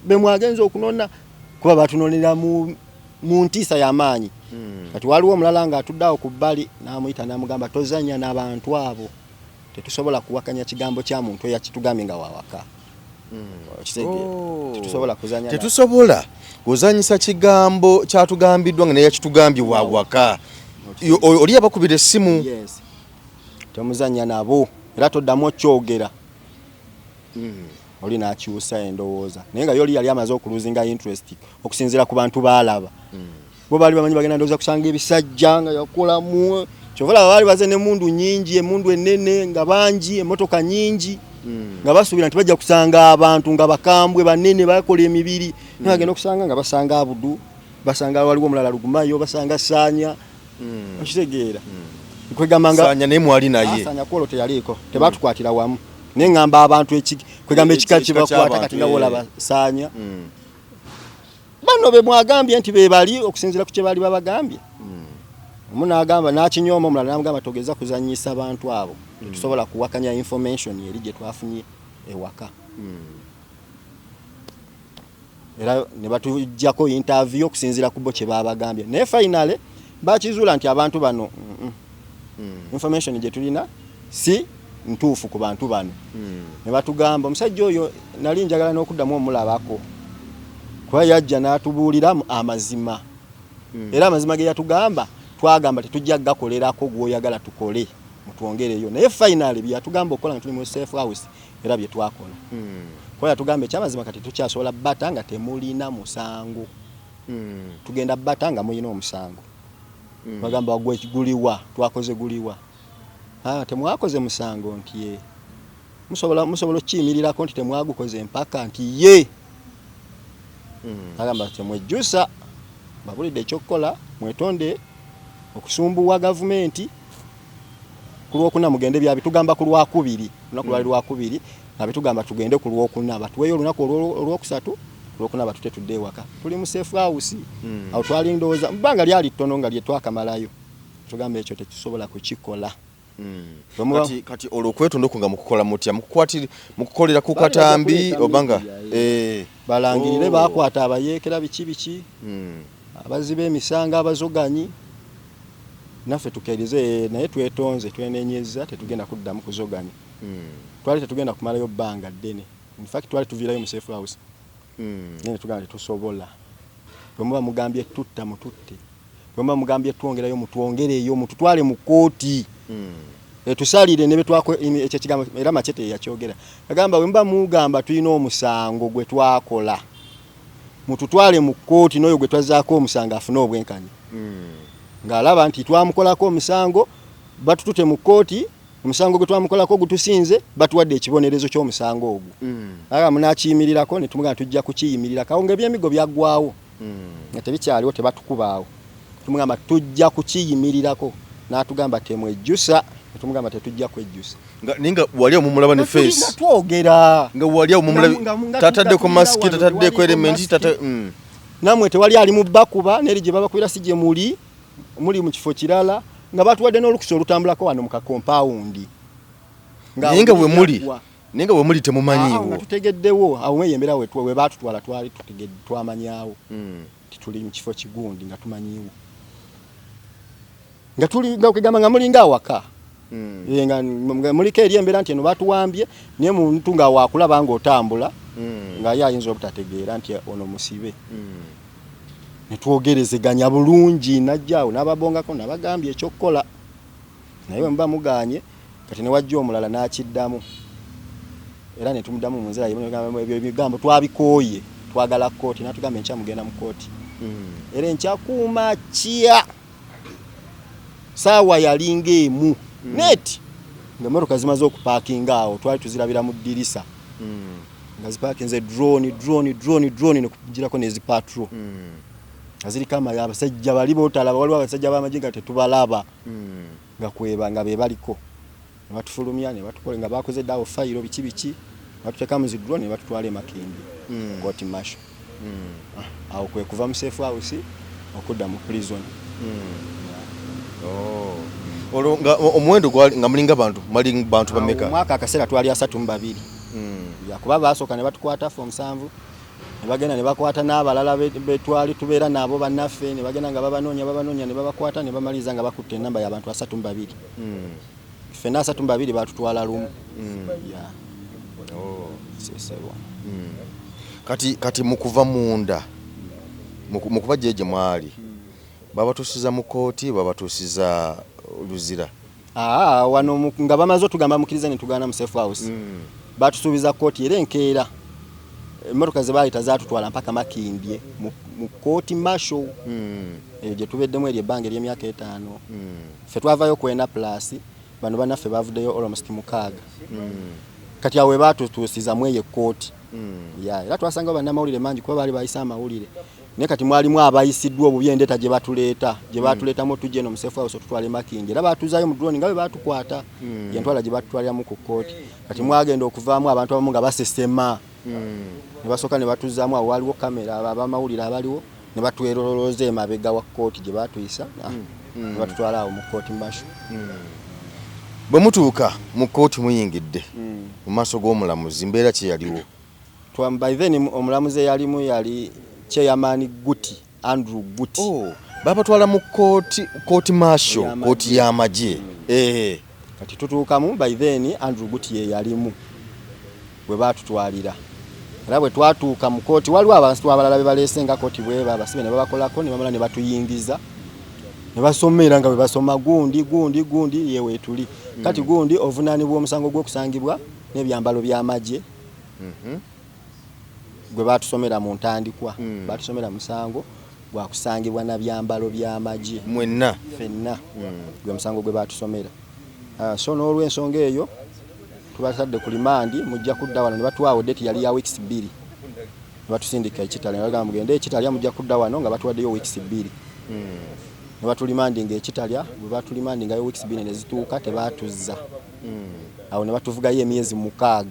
bemwagenza okunona kuba batunonera mu ntiisa y'amaanyi kati waliwo omulala nga atuddeawo ku bbali n'amuyita n'amugamba tozanya n'abantu abo tetusobola kuwakanya kigambo kya muntu eyakitugambye nga wawaka tetusobola kuzanyisa kigambo kyatugambiddwa nga neyakitugambye wawaka oli abakubira essimu temuzanya nabo era toddamu okyogera oli n'akyusa endowooza naye nga yoli yali amaze okuluzinga interest okusinziira ku bantu baalaba bo baali bamanyi bagenda ndowooza kusanga ebisajja nga yakolamu kyovala baali baze n'emmundu nnyingi emmundu ennene nga bangi emmotoka nnyingi nga basuubira nti bajja kusanga abantu nga bakambwe banene bakola emibiri bagenda okusanga nga basanga Abudu basanga waliwo omulala Lugumayo basanga Saanya okitegeera kwegamba Saanya naye mwali naye Saanya kwolo teyaliko tebatukwatira wamu naye ngamba abantu kwegamba ekika kibakwata kati nga olaba Saanya bano be mwagambye nti be bali okusinziira ku kye bali babagambye omuntu agamba n'akinyooma omulala n'amugamba togeza kuzanyisa abantu abo tusobola kuwakanya information eri gye twafunye ewaka era ne batujjako interview okusinziira ku bo kye babagambye naye finally bakizuula nti abantu bano information gye tulina si ntuufu ku bantu bano ne batugamba omusajja oyo nali njagala n'okuddamu omulabako kuba yajja n'atubuulira amazima era amazima ge yatugamba twagamba tetujja gakolerako gw'oyagala tukole mutwongereyo naye finally byatugamba okukola nga tuli mu safe house era bye twakola kwa yatugamba ekyamazima kati tukyasobola bbata nga temulina musango tugenda bbata nga muyina omusango bagamba gwe guliwa twakoze guliwa temwakoze musango nti ye musobola okiyimirirako nti temwagukoze empaka nti ye agamba temwejjusa babulidde ekyokukola mwetonde okusumbuwa gavumenti ku Lwokuna mugende byabitugamba ku Lwakubiri lunaku lwali Lwakubiri abitugamba tugende ku Lwokuna batuweyo olunaku olwokusatu Lwokuna batute tudde ewaka tuli mu safe house awo twali ndowooza bbanga lyali ttono nga lye twakamalayo tugamba ekyo tekisobola kukikola kati olwokwetonda nga mukukola mutya mukukolera ku katambi obanga balangirire bakwata abayeekera biki abaziba emisanga abazoganyi naffe tukerize naye twetonze twenenyeza tetugenda kuddamu kuzoganya twali tetugenda kumalayo bbanga ddene in fact twali tuviirayo mu safe house nene tugamba tetusobola bwemuba mugambye tutta mututte bwemuba mugambye twongerayo mutwongereyo mututwale mu kooti tusalire ne betwako ekyo kigambo era Machete yakyogera agamba bwemuba mugamba tulina omusango gwe twakola mututwale mu kooti n'oyo gwe twazaako omusango afune obwenkanya ng'alaba nti twamukolako omusango batutute mu kooti omusango gwe twamukolako gutusinze batuwadde ekibonerezo ky'omusango ogwo aga munakiyimirirako ne tumugamba tujja kukiyimirira kawo ng'ebyemigo byaggwawo nga tebikyaliwo tebatukubaawo tumugamba tujja kukiyimirirako n'atugamba temwejjusa tumugamba tetujja kwejjusa ninga wali omumulaba ne face twogera nga wali omumulaba tataddeko masiki tataddeko elementi namwe tewali ali mu bakuba neri gye babakubira si gye muli mu kifo kirala nga batuwadde n'olukusa olutambulako wano mu kakompawundi ninga bwe muli temumanyiiwo nga tutegeddewo awo mweyembera we baatutwala twali tutegedde twamanyaawo tituli mu kifo kigundi nga tumanyiiwo nga tuli nga okugamba nga mulinga awaka nga muliko eri embeera nti eno batuwambye naye muntu nga waakulaba ng'otambula nga ye ayinza obutategeera nti ono musibe netwogerezeganya bulungi najjaawo n'ababongako nabagambye ekyokukola naye bwe muba muganye kati ne wajja omulala n'akiddamu era ne tumuddamu mu nzira ebyo ebigambo twabikooye twagala kooti n'atugamba enkya mugenda mu kooti era enkyakuuma kya saawa yalinga emu neti ng'emmotoka zimaze okupaakinga awo twali tuzirabira mu ddirisa nga zipaakinze drone nekugirako nezipatro azirika abasajja bali bootalaba waliwo abasajja b'amagye nga tetubalaba nga kweba nga be baliko ne batufulumya ne batukola nga bakoze ddawo fayiro biki batuteka mu zidrone ne batutwala emakindi kooti masho awo kwe kuva mu safe house okudda mu prison olwo nga omuwendo gwali nga mulinga bantu bameka mwaka akaseera twali 32 kuba basooka ne batukwata form 7 ne bagenda ne bakwata n'abalala betwali tubeera nabo bannaffe ne bagenda nga babanoonya ne babakwata ne bamaliza nga bakutte enamba y'abantu 32 ffenna 32 batutwala lumu kati mukuva munda mukuba jeje mwali babatusiza mu kooti babatusiza luzira wano nga bamaze otugamba mukiriza ne tugana mu safe house batusubiza kooti era enkeera emmotoka ze baayita zaatutwala mpaka Makindye mu kooti masho gye tubeddemu eri ebbanga ery'emyaka 5 ffe twavayo kwena plus bano bannaffe bavuddeyo almost 6 kati awe baatutuusiza mweye kooti era twasangawo bannamawulire mangi kuba baali bayisa amawulire naye kati mwalimu abayisiddwa obubi endeeta gye batuleetamu tujje no mu safe house tutwale Makindye era baatuzaayo mu drone nga bwe baatukwata yentwala gye batutwaliramu ku kooti kati mwagenda okuvaamu abantu abamu nga basesema ne basooka ne batuzaamu awo waliwo kamera abamawulire abaliwo ne batwerolooza emabega wa kooti gye baatuyisa ne batutwala awo mu kooti mbasho bwe mutuuka mu kooti muyingidde mu maaso g'omulamuzi mbeera kye yaliwo by then omulamuzi eyalimu yali Chairman Guti Andrew Guti babatwala mu kooti masho kooti y'amagye kati tutuukamu by then Andrew Guti ye yalimu bwe baatutwalira era bwe twatuuka mu kooti waliwo abantu abalala be baleesenga kooti bwe babasibe ne babakolako ne bamala ne batuyingiza ne basomera nga bwe basoma gundi yewe tuli kati gundi ovunaanibwa omusango gw'okusangibwa n'ebyambalo by'amagye gwe batusomera mu ntandikwa batusomera musango gwa kusangibwa na byambalo by'amagye mwenna fenna gwe musango gwe batusomera so n'olw'ensonga eyo tubatadde ku limandi mujja kudda wano ne batuwaawo date yali ya weeks 2 ne batusindika ekitali ne bagamba mugende ekitali mujja kudda wano nga batuwaddeyo weeks 2 ne batulimandinga ekitalya bwe batulimandingayo weeks 2 ne zituuka tebaatuzza awo ne batuvugayo emyezi 6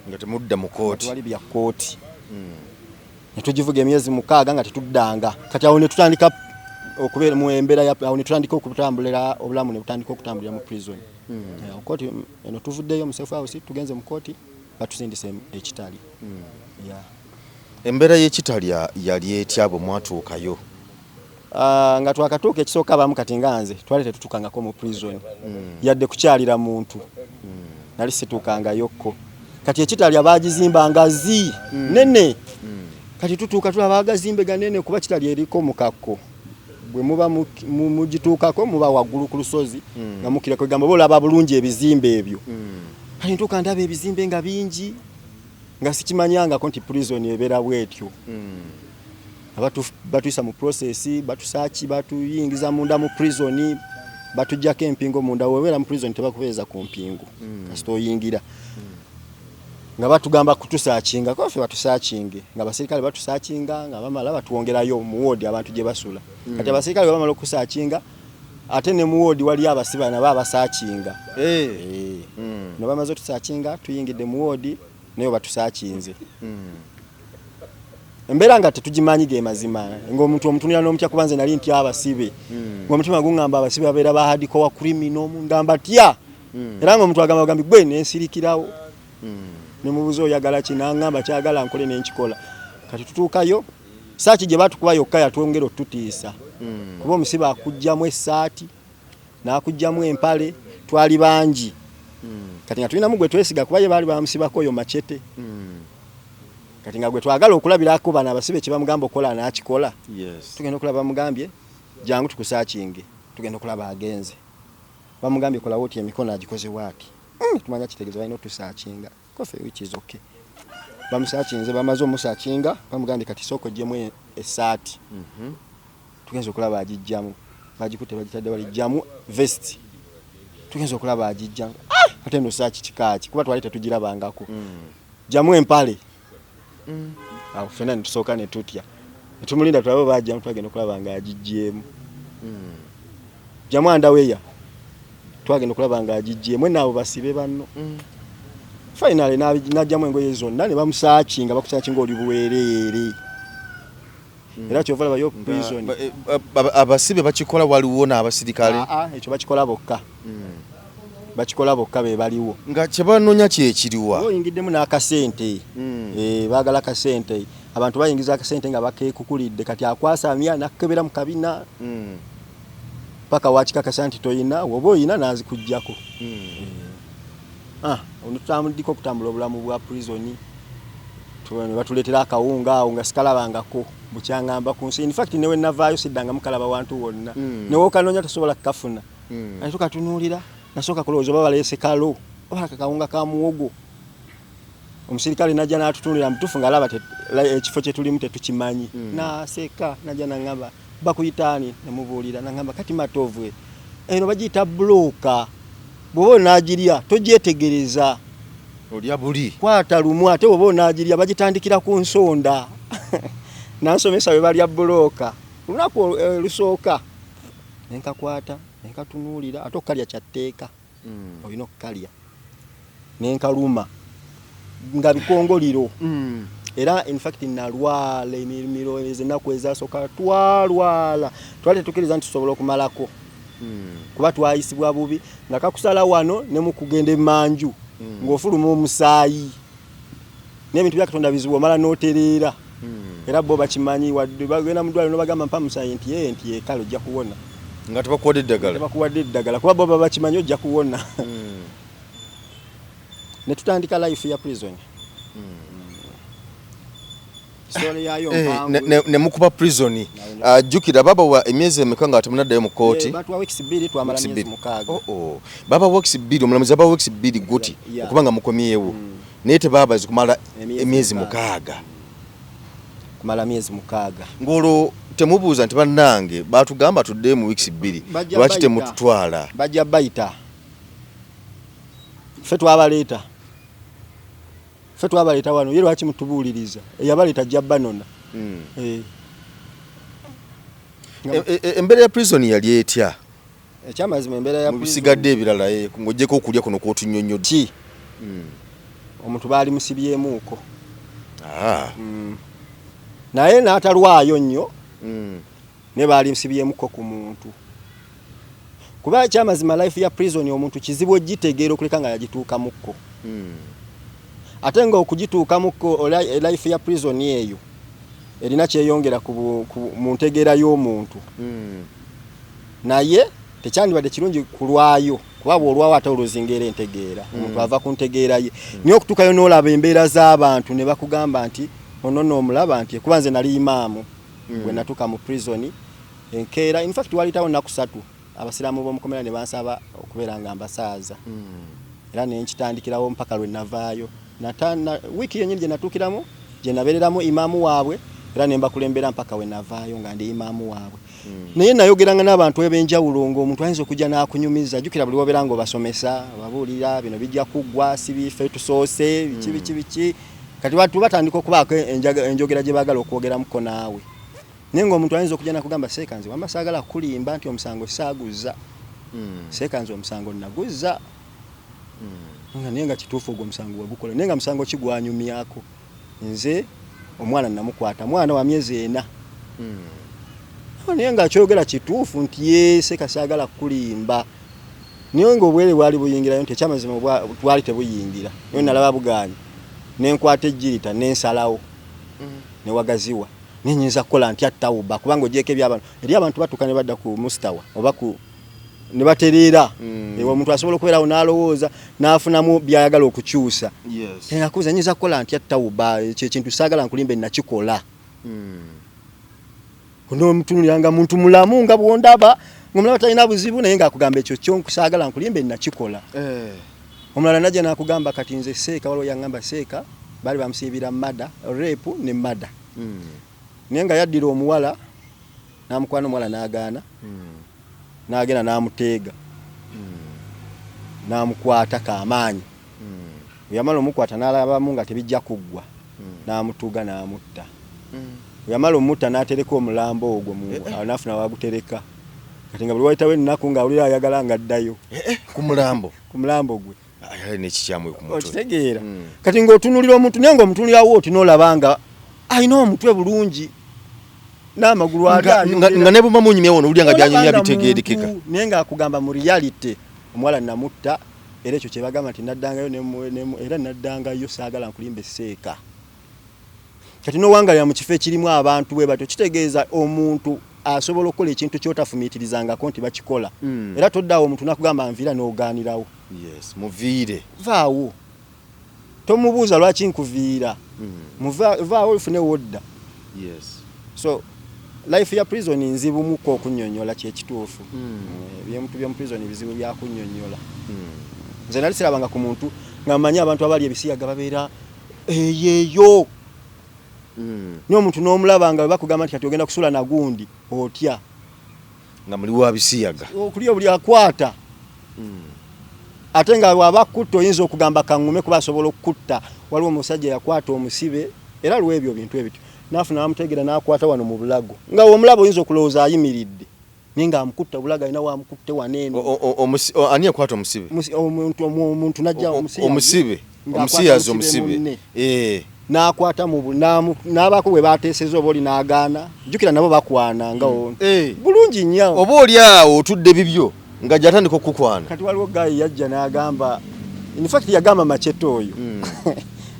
nga temudda mu kooti wali bya kooti ne tugivuga emyezi 6 nga tetuddanga kati awo ne tutandika okubeera mu embeera awo ne tutandika okutambulira obulamu ne butandika okutambulira mu prison kooti eno tuvuddeyo mu safe house tugenze mu kooti batusindise ekitali embeera y'ekitalya yali etya bwe mwatuukayo nga twakatuuka ekisooka abamu kati nga nze twali tetutukangako mu prison yadde kukyalira muntu nali situukangayokko kati ekitalya bagizimba ngazi nene kati tutuuka tulaba agazimbe ganene kuba kitalya eriko mukakko bwe muba mugituukako muba waggulu ku lusozi nga mukira kwegamba bolaba bulungi ebizimbe ebyo kati ntuuka ndaba ebizimbe nga bingi nga sikimanyangako nti prison ebeera bwetyo batuyisa mu process batuyingiza munda mu prison batujjako empingo munda webeera mu prison tebakubeeza ku mpingo kasita oyingira nga batugamba kutusaakinga kofe batusaakinge nga basirikale batusaakinga nga bamala batuwongerayo mu ward abantu gye basula kati abasirikale bamala okusaakinga ate ne mu ward wali abasiba na babasaakinga no bamaze otusaakinga tuyingidde mu ward nayo batusaakinze embeera nga tetugimanyi ge mazima ng'omuntu omutunira n'omutya kubanze nali nti abasibe ng'omutima gungamba abasibe babeera ba hardcore criminal ngamba tya era ng'omuntu agamba gwe nensirikirawo ne mubuzo oyagala kinangamba kyagala nkole n'enkikola kati tutuukayo saaki gye batukuba yokka yatwongera otutiisa kuba omusibe akujjamu essaati n'akujjamu empale twali bangi kati nga tulinamu gwe twesiga kuba ye baali bamusibako oyo machete kati nga gwe twagala okulabirako bana abasibe kye bamugamba okola n'akikola tugenda okulaba bamugambye jangu tukusaakinge tugenda okulaba agenze bamugambye kola woti emikono agikoze waati tumanya kitegeeza balina otusaakinga kofe which is okay bamusaakinze bamaze omusaakinga bamugambye kati soko gyemu esaati tugenze okulaba agijjamu bagikutte bagitadde balijjamu vest tugenze okulaba agijjamu ate no saaki kikaaki kuba twali tetugirabangako jamu empale awo fena netusooka ne tutya netumulinda tulaba bajjamu twagenda okulaba nga agijjeemu jamu andaweya twagenda okulaba nga agijjeemu naabo basibe banno finally najjamu engoye zonna ne bamusaakinga bakusaakinga oli buwereere era kyova labayo prison abasibe bakikola waliwo n'abasirikale ekyo bakikola bokka bakikola bokka be baliwo nga kyebanoonya kyekiriwa oyingiddemu n'akasente baagala akasente abantu bayingiza akasente nga bakeekukulidde kati akwasamya nakkebera mu kabina paka wakikakasa nti toyina woba oyina nazikujjako ono tutambudiko okutambula obulamu bwa prison batuleetera akawunga awo nga sikalabangako bukyangamba ku nsi in fact newe navaayo siddanga mukalaba wantu wonna newokanoonya tosobola kukafuna ate tukatunuulira nasooka kulowooza oba baleese kalo oba akawunga ka muwogo omusirikale najja n'atutunulira mutufu ng'alaba ekifo kye tulimu tetukimanyi naseeka najja naŋŋamba bakuyitaani nemubuulira naŋŋamba kati matovwe eno bagiyita bulooka bw'oba onaagirya togyetegereza olya buli kwata lumu ate bw'oba onaagirya bagitandikira ku nsonda nansomesa bwe balya bulooka olunaku lusooka nenkakwata nenkatunuulira ate okukalya kyatteeka olina okukalya nenkaluma nga bikongoliro era in fact nalwala emirimo ezennaku ezasooka twalwala twali tetukkiriza nti tusobola okumalako kuba twayisibwa bubi nga kakusala wano ne mu kugenda emanju ng'ofuluma omusaayi n'ebintu bya Katonda bizibu omala n'otereera era bo bakimanyi wadde bagenda mu ddwaliro n'obagamba mpa musaayi nti ekale ojja kuwona nga tebakuwadde eddagala tebakuwadde eddagala kuba bo baba bakimanyi ojja kuwona ne tutandika life ya prison story yayo mpango ne mukuba prison jukira baba wa emyezi emeka nga temunaddayo mu kooti batu wa weeks 2 twamala myezi mukaga baba weeks 2 omulamuzi baba weeks 2 guti okubanga mukomyewo naye tebabazi kumala emyezi mukaga kumala myezi mukaga ngolo temubuuza nti bannange batugamba tudde mu weeks 2 lwaki temututwala bajja baita fe twabaleeta wano ye lwaki mutubuuliriza eyabaleeta jabbanona embeera ya prison yali etya ekyamazima embeera ya bisigadde ebirala ng'ojjeko okulya kuno kw'otunyonnyodde omuntu baali musibyemuuko naye n'atalwayo nnyo ne baali musibyemuko ku muntu kuba ekyamazima life ya prison omuntu kizibu ogitegeera okuleka nga yagituukamukko ate nga okugituukamukko life ya prison eyo erina kyeyongera mu ntegeera y'omuntu naye tekyandibadde kirungi kulwayo kuba olwawo ate oluzingeera entegeera omuntu ava ku ntegeera ye niye okutuukayo n'olaba embeera z'abantu ne bakugamba nti ono n'omulaba nti kuba nze nali imaamu bwe natuuka mu prison enkeera in fact walitawo nnaku 3 abasiraamu b'omukomera ne bansaba okubeera nga mbasaaza era ne nkitandikirawo mpaka lwe navaayo wiiki yennyini gye natuukiramu gye nabeereramu imaamu waabwe era ne mbakulembera mpaka we navaayo nga ndi imaamu waabwe naye nayogeranga n'abantu eb'enjawulo ng'omuntu ayinza okujja n'akunyumiza jjukira buli wobeera ng'obasomesa babuulira bino bijja kuggwa si bife tusoose biki kati watu batandika okubaako enjogera gye baagala okwogeramuko naawe naye ng'omuntu ayinza okujja n'akugamba seekanze wamba saagala kulimba nti omusango saaguza seekanze omusango naguzza naye nga kituufu ogwo omusango wegukola naye nga musango kigwanyumyako nze omwana namukwata mwana wa myezi 4 naye nga kyogera kituufu nti yeese kasaagala kulimba naye nga obwere bwali buyingirayo nti ekyamazima twali tebuyingira naye nalaba bugaanyi nenkwata ejjirita nensalawo newagaziwa nenyinza kukola ntya tawuba kubanga ogyeko eby'abantu eri abantu batuuka ne badda ku mustawa oba ne batereera ewo omuntu asobola okubeerawo n'alowooza n'afunamu byayagala okukyusa nakubuuza nyinza kukola ntya tawuba ekyo ekintu saagala nkulimbe nakikola onomutunuliranga muntu mulamu nga bwondaba ng'omulaba talina buzibu naye ng'akugamba ekyo kyonkusaagala nkulimbe nakikola omulala najja n'akugamba kati nze seeka waliwo yaŋŋamba seeka baali bamusiibira mada rape ne mada naye nga yaddira omuwala n'amukwana omuwala n'agaana n'agenda n'amuteega n'amukwata kaamaanyi yamala omukwata n'alabamu nga tebijja kuggwa n'amutuuga n'amutta yamala omutta n'atereka omulambo ogwo n'afuna wagutereka kati nga buli wayitawo ennaku ng'awulira ayagala nga addayo ku mulambo gwe okitegeera kati ng'otunulira omuntu naye ng'omutunulirawo oti n'olaba nga alina omutwe bulungi n'amagulu nga ne bumamunyumyawo n'owulira nga byanyumya bitegeerekeka naye ng'akugamba mu reality omuwala namutta era ekyo kye bagamba nti naddangayo era naddangayo saagala nkulimba esseeka kati n'owangalira mu kifo ekirimu abantu bwe batyo kitegeeza omuntu asobola okukola ekintu kyotafumiitirizangako nti bakikola era toddaawo omuntu nakugamba nviira n'ogaanirawo muviire vaawo tomubuuza lwaki nkuviira vaawo ofunewo odda so life ya prison nzibu muko okunnyonnyola kyekituufu ebintu by'omu prison bizibu byakunnyonnyola nze nali sirabanga ku muntu nga mmanyi abantu abali ebisiyaga babeera eyeeyo niyo omuntu n'omulabanga bwe bakugamba nti kati ogenda kusula nagundi otya nga muli wa bisiyaga okuliyo buli akwata ate nga waba kutta oyinza okugamba kaŋŋume kuba asobola okukutta waliwo omusajja yakwata omusibe era lwe ebyo bintu ebityo n'afuna amuteegera n'akwata wano mu bulago nga omulaba oyinza okulowooza ayimiridde naye ng'amukutta bulago alina wamukutte waneeno ani yakwata omusibe omuntu najja omusibe omusiyazi omusibe n'akwata n'abaako bwe bateeseza oba oli n'agaana jjukira nabo bakwana nga bulungi nnyo oba oli awo otudde bibyo nga gyatandika okukwana kati waliwo gayi yajja n'agamba infact yagamba Machete oyo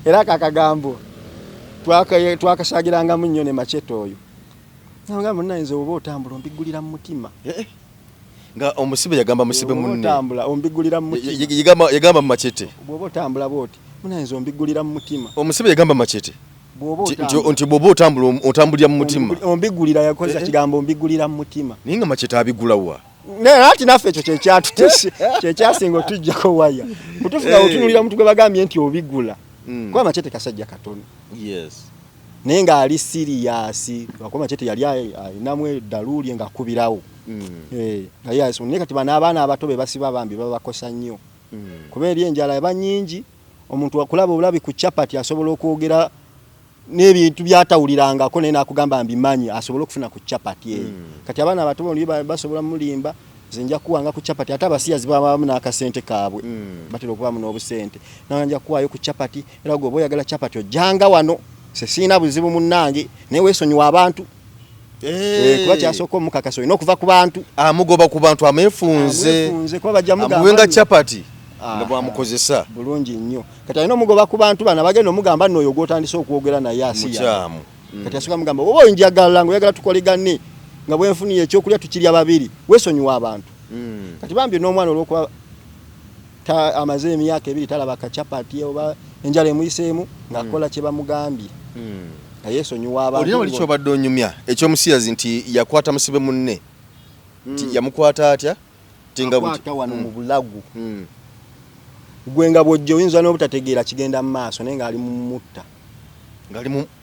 era kakagambo twakasaagirangamu nnyo ne Machete oyo nagamba nayinza oba otambula ombigulira mu mutima nga omusibe yagamba musibe munne otambula ombigulira mu mutima yagamba Machete bw'oba otambula bw'oti munayinza ombigulira mu mutima omusibe yagamba Machete nti bwoba otambulira mu mutima ombigulira yakozesa kigambo ombigulira mu mutima ninga macheta abigulawa ati naffe ekyo kyekyatutese kyekyasinga otujjako waya kutufuga otunulira omuntu gwe bagambye nti obigula kuba machete kasajja katono naye nga ali siriyasi lwakuba machete yali alinamu eddaluulye ng'akubirawo naye kati bano abaana abato be basiba bambi baba bakosa nnyo kuba eri enjala eba nnyingi omuntu akulaba obulabi ku chapati asobola okwogera n'ebintu byatawulirangako naye nakugamba mbimanyi asobola okufuna ku chapati eyo kati abaana abato basobola mulimba zinja kuwanga ku chapati ate abasiyazi babamu n'akasente kaabwe batera okubamu n'obusente nanja kuwaayo ku chapati era gwe oba oyagala chapati ojjanga wano sesiina buzibu munnange naye weesonyiwa abantu kuba kyasooka omukakasa olina okuva ku bantu amugoba ku bantu ameefunze kuba bajja muwenga chapati nga bwamukozesa bulungi nnyo kati alina omugoba ku bantu bana bagenda omugamba nno oyo gwotandise okwogera naye mukyamu kati asooka mugamba oba oyinjagala nga oyagala tukolegane nga bwenfuniye ekyokulya tukirya babiri weesonyiwa abantu kati bambi n'omwana olwokuba amaze emyaka 2 talaba kachapati oba enjala emuyiseemu ng'akola kye bamugambye yeesonyiwa abantu olina wali kyobadde onyumya ekyomusiyazi nti yakwata musibe munne nti yamukwata atya tingakwata wano mu bulagu gwenga bwojja oyinza n'obutategeera kigenda mu maaso naye ng'ali mu mutta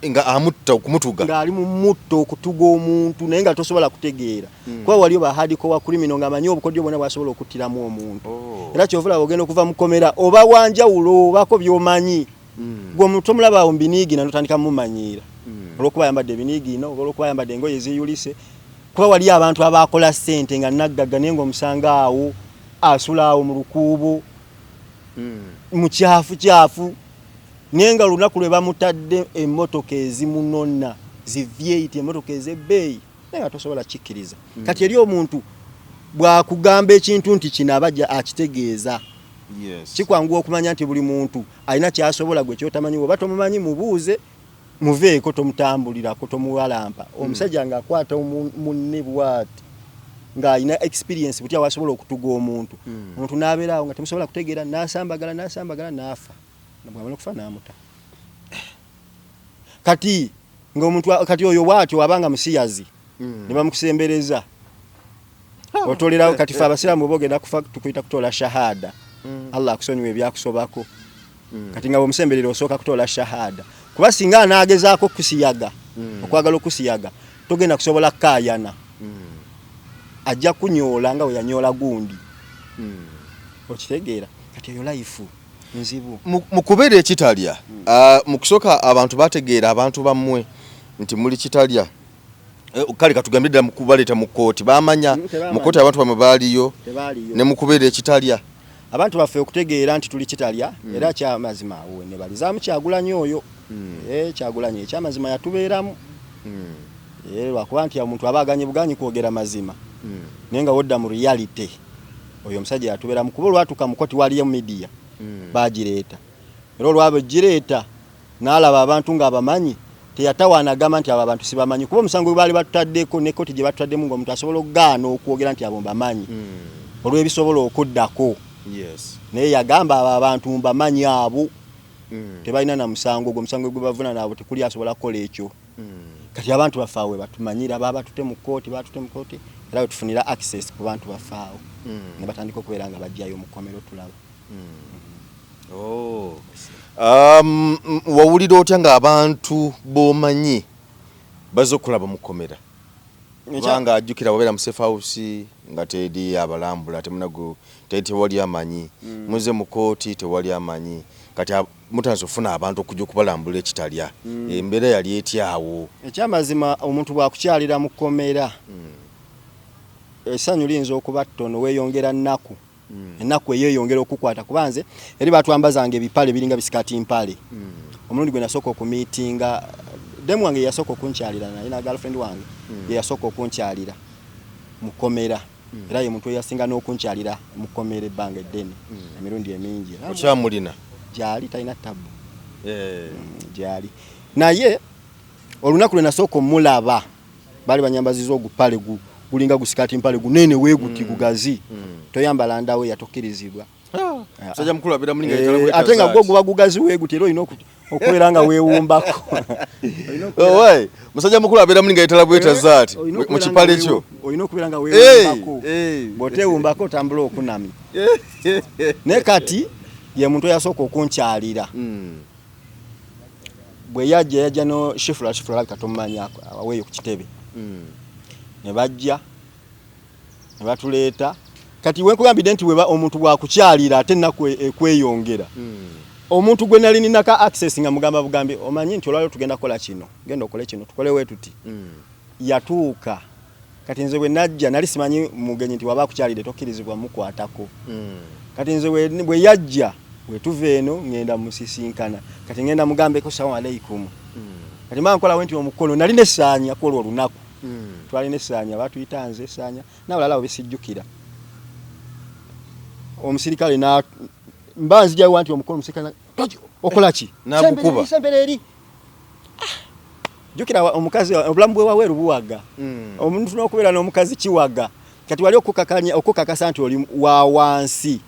nga amutta okumutuga ng'ali mu mutta okutuga omuntu naye nga tosobola kutegeera kuba waliyo bahadiko wa kulimino ng'amanyi obukodyo bwonna bwasobola okuttiramu omuntu era kyovula ogenda okuva mukomera oba wanjawulo obako by'omanyi gwe omuntu omulaba mbiniigi nanotandika mumanyiira olwokuba yambadde ebiniigino oba olwokuba yambadde engoye eziyulise kuba waliyo abantu abakola ssente nga naggaga naye ng'omusanga awo asula awo mu lukuubo mu kyafu naye nga olunaku lwe bamutadde emmotoka ezimunonna zivyeyita emmotoka ez'ebbeeyi naye nga tosobola kikkiriza kati eri omuntu bwakugamba ekintu nti kino abajja akitegeeza kikwanguwa okumanya nti buli muntu alina kyasobola gwe kyotamanyi oba tomumanyi mubuuze muveeko tomutambulirako tomuwalampa omusajja ng'akwata munne bwati ng'alina experience butya wasobola okutuga omuntu omuntu n'abeerawo nga temusobola kutegeera n'asambagala n'afa nabwamala okufa n'amuta kati ng'omuntu kati oyo bwatyo wabanga musiyazi ne bamukusembereza otolerawo kati fe abasiraamu bogenda kufa tukuyita kutola shahada Allah akusonyiwe ebyakusobako kati nga omusemberero osooka kutola shahada kuba singa anaagezaako kusiyaga okwagala okusiyaga togenda kusobola kkaayana ajja kunyoola nga we yanyoola gundi okitegeera kati eyo life nzibu mu kubeera ekitalya mu kusooka abantu bategeera abantu bammwe nti muli kitalya kale katugambye ddala mukubaleeta mu kkooti bamanya mu kkooti abantu bamwe baaliyo ne mu kubeera ekitalya abantu baffe okutegeera nti tuli kitalya era kyamazima ne balizaamu Kyagulanyi oyo Kyagulanyi ekyamazima yatubeeramu lwakuba nti omuntu aba aganye buganyi kwogera mazima naye nga wodda mu reality oyo omusajja yatubeeramu kuba olwatuuka mu kkooti waliyo media bagireeta era olwaba gireeta n'alaba abantu ng'abamanyi teyatawaanagamba nti abo abantu sibamanyi kuba omusango gwe baali batutaddeko ne kkooti gye batutaddemu ng'omuntu asobola okugaana okwogera nti abo mbamanyi olw'ebisobola okuddako naye yagamba abo abantu mbamanyi abo tebalina na musango gwe omusango gwe bavuna naabo tekuli asobola kukola ekyo kati abantu bafaawe batumanyira baba batute mu kkooti era we tufunira access ku bantu bafaawo ne batandika okubeera nga bajjayo mu kkomero tulaba wawulira otya ng'abantu b'omanyi bazze okulaba mu kkomera kubanga ajjukira wabeera mu safe house nga teri abalambula tewali amanyi muze mu kkooti tewali amanyi kati mutanze ofuna abantu okujja okubalambula ekitalya embeera yali etyawo ekyamazima omuntu bwakukyalira mu kkomera essanyu liyinza okuba ttono weeyongera nnaku ennaku eyeeyongera okukwata kubanze eri batwambazanga ebipale biringa bisikati mpale omulundi gwe nasooka okumiitinga demu wange yasooka okunkyalira naye na girlfriend wange yasooka okunkyalira mu kkomera era ye muntu eyasinga n'okunkyalira mu kkomera ebbanga eddene emirundi emingi okyamulina gyali talina tabu gyali naye olunaku lwe nasooka omulaba baali banyambaziza ogupale gulinga gusikati mpale gunene weeguti gugazi toyambala ndawe yatokkirizibwa sajja mukulu abeera mulinga ate nga gwo guba gugazi weeguti era olina okubeera nga weewumbako. Owai musajja mukulu abeera mulinga yetala bweta zaati mu kipale kyo. Olina okubeera nga weewumbako. Bw'oteewumbako otambula okunami. Ne kati ye muntu yasooka okunkyalira. Bwe yajja no shifula katommanya aweeyo ku kitebe. Ne bajja ne batuleeta kati wenkugambidde nti weba omuntu bwakukyalira ate ennaku ekweyongera. Omuntu gwe nali ninaka access nga mugamba bugambi omanyi nti olwalo tugenda kola kino genda okole kino tukole wetuti. Yatuuka kati nze bwe najja nali simanyi mugenyi nti waba kukyalire tokkirizibwa mukwatako. Kati nze bwe yajja bwe tuve eno ngenda musisinkana kati ngenda mugambe ko salamu alaykum. Kati mankola wenti omukono nali nesanya ko olunaku. Twali nesanya batuyitanze esanya nabalala obisijjukira. Omusirikale na mbanzi jawe wanti omukono omusirikale okola ki nabukuba sembeleri. Jukira omukazi obulamu bwe waweru buwaga. Omuntu n'okubeera n'omukazi kiwaga. Kati wali okukakasa nti oli wa wansi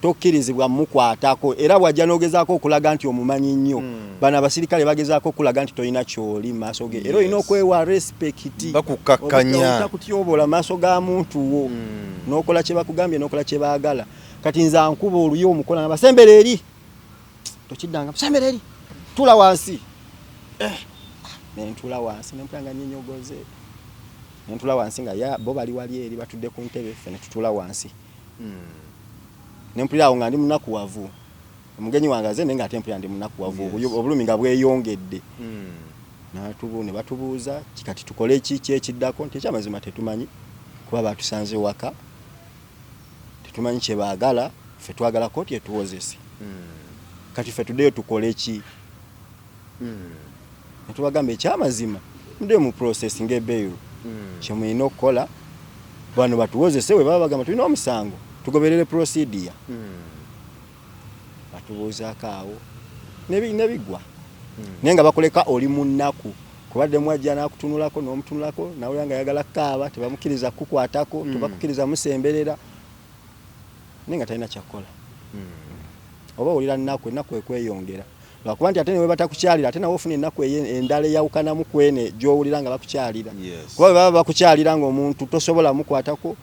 tokkirizibwa mukwatako era bwajja n'ogezaako okulaga nti omumanyi nnyo. Bano abasirikale bagezaako okulaga nti tolina kyoli maaso ge era olina okwewa respect bakukakkanya otakutyobola maaso ga muntu wo n'okola kye bakugambye n'okola kye baagala. Kati nza nkuba oluyo omukola nabasembere eri tokiddanga busembere eri tula wansi nentula wansi nempulanga nyinyogoze nentula wansi nga bo bali wali eri batudde ku ntebe ffe ne tutula wansi. Nempulira awo nga ndi munakuwavu omugenyi wange aze nenga ate mpulira ndi munakuwavu obulumi nga bweyongedde. Ne batubuuza kati tukole ki ekiddako nti ekyamazima tetumanyi kuba batusanze waka tetumanyi kye baagala ffe twagala kooti etuwozese. Kati ffe tuddeyo tukole ki? Ne tubagamba ekyamazima muddeyo mu processing ebbeeru kye mulina okukola bano batuwozese we baba bagamba tulina omusango tugoberere procedure. Batubuuzaako awo nebigwa naye nga bakoleka oli mu nnaku kubadde mwajja n'akutunulako n'omutunulako nawe nga yagala kaaba tebamukiriza kukwatako tebakukiriza musemberera naye nga talina kyakola. Oba olira ennaku ekweyongera lwakuba nti ate newe batakukyalira ate nawe ofuna ennaku endala eyawukanamu kwene gy'owulira nga bakukyalira. Kuba bwe baba bakukyalira ng'omuntu tosobola mukwatako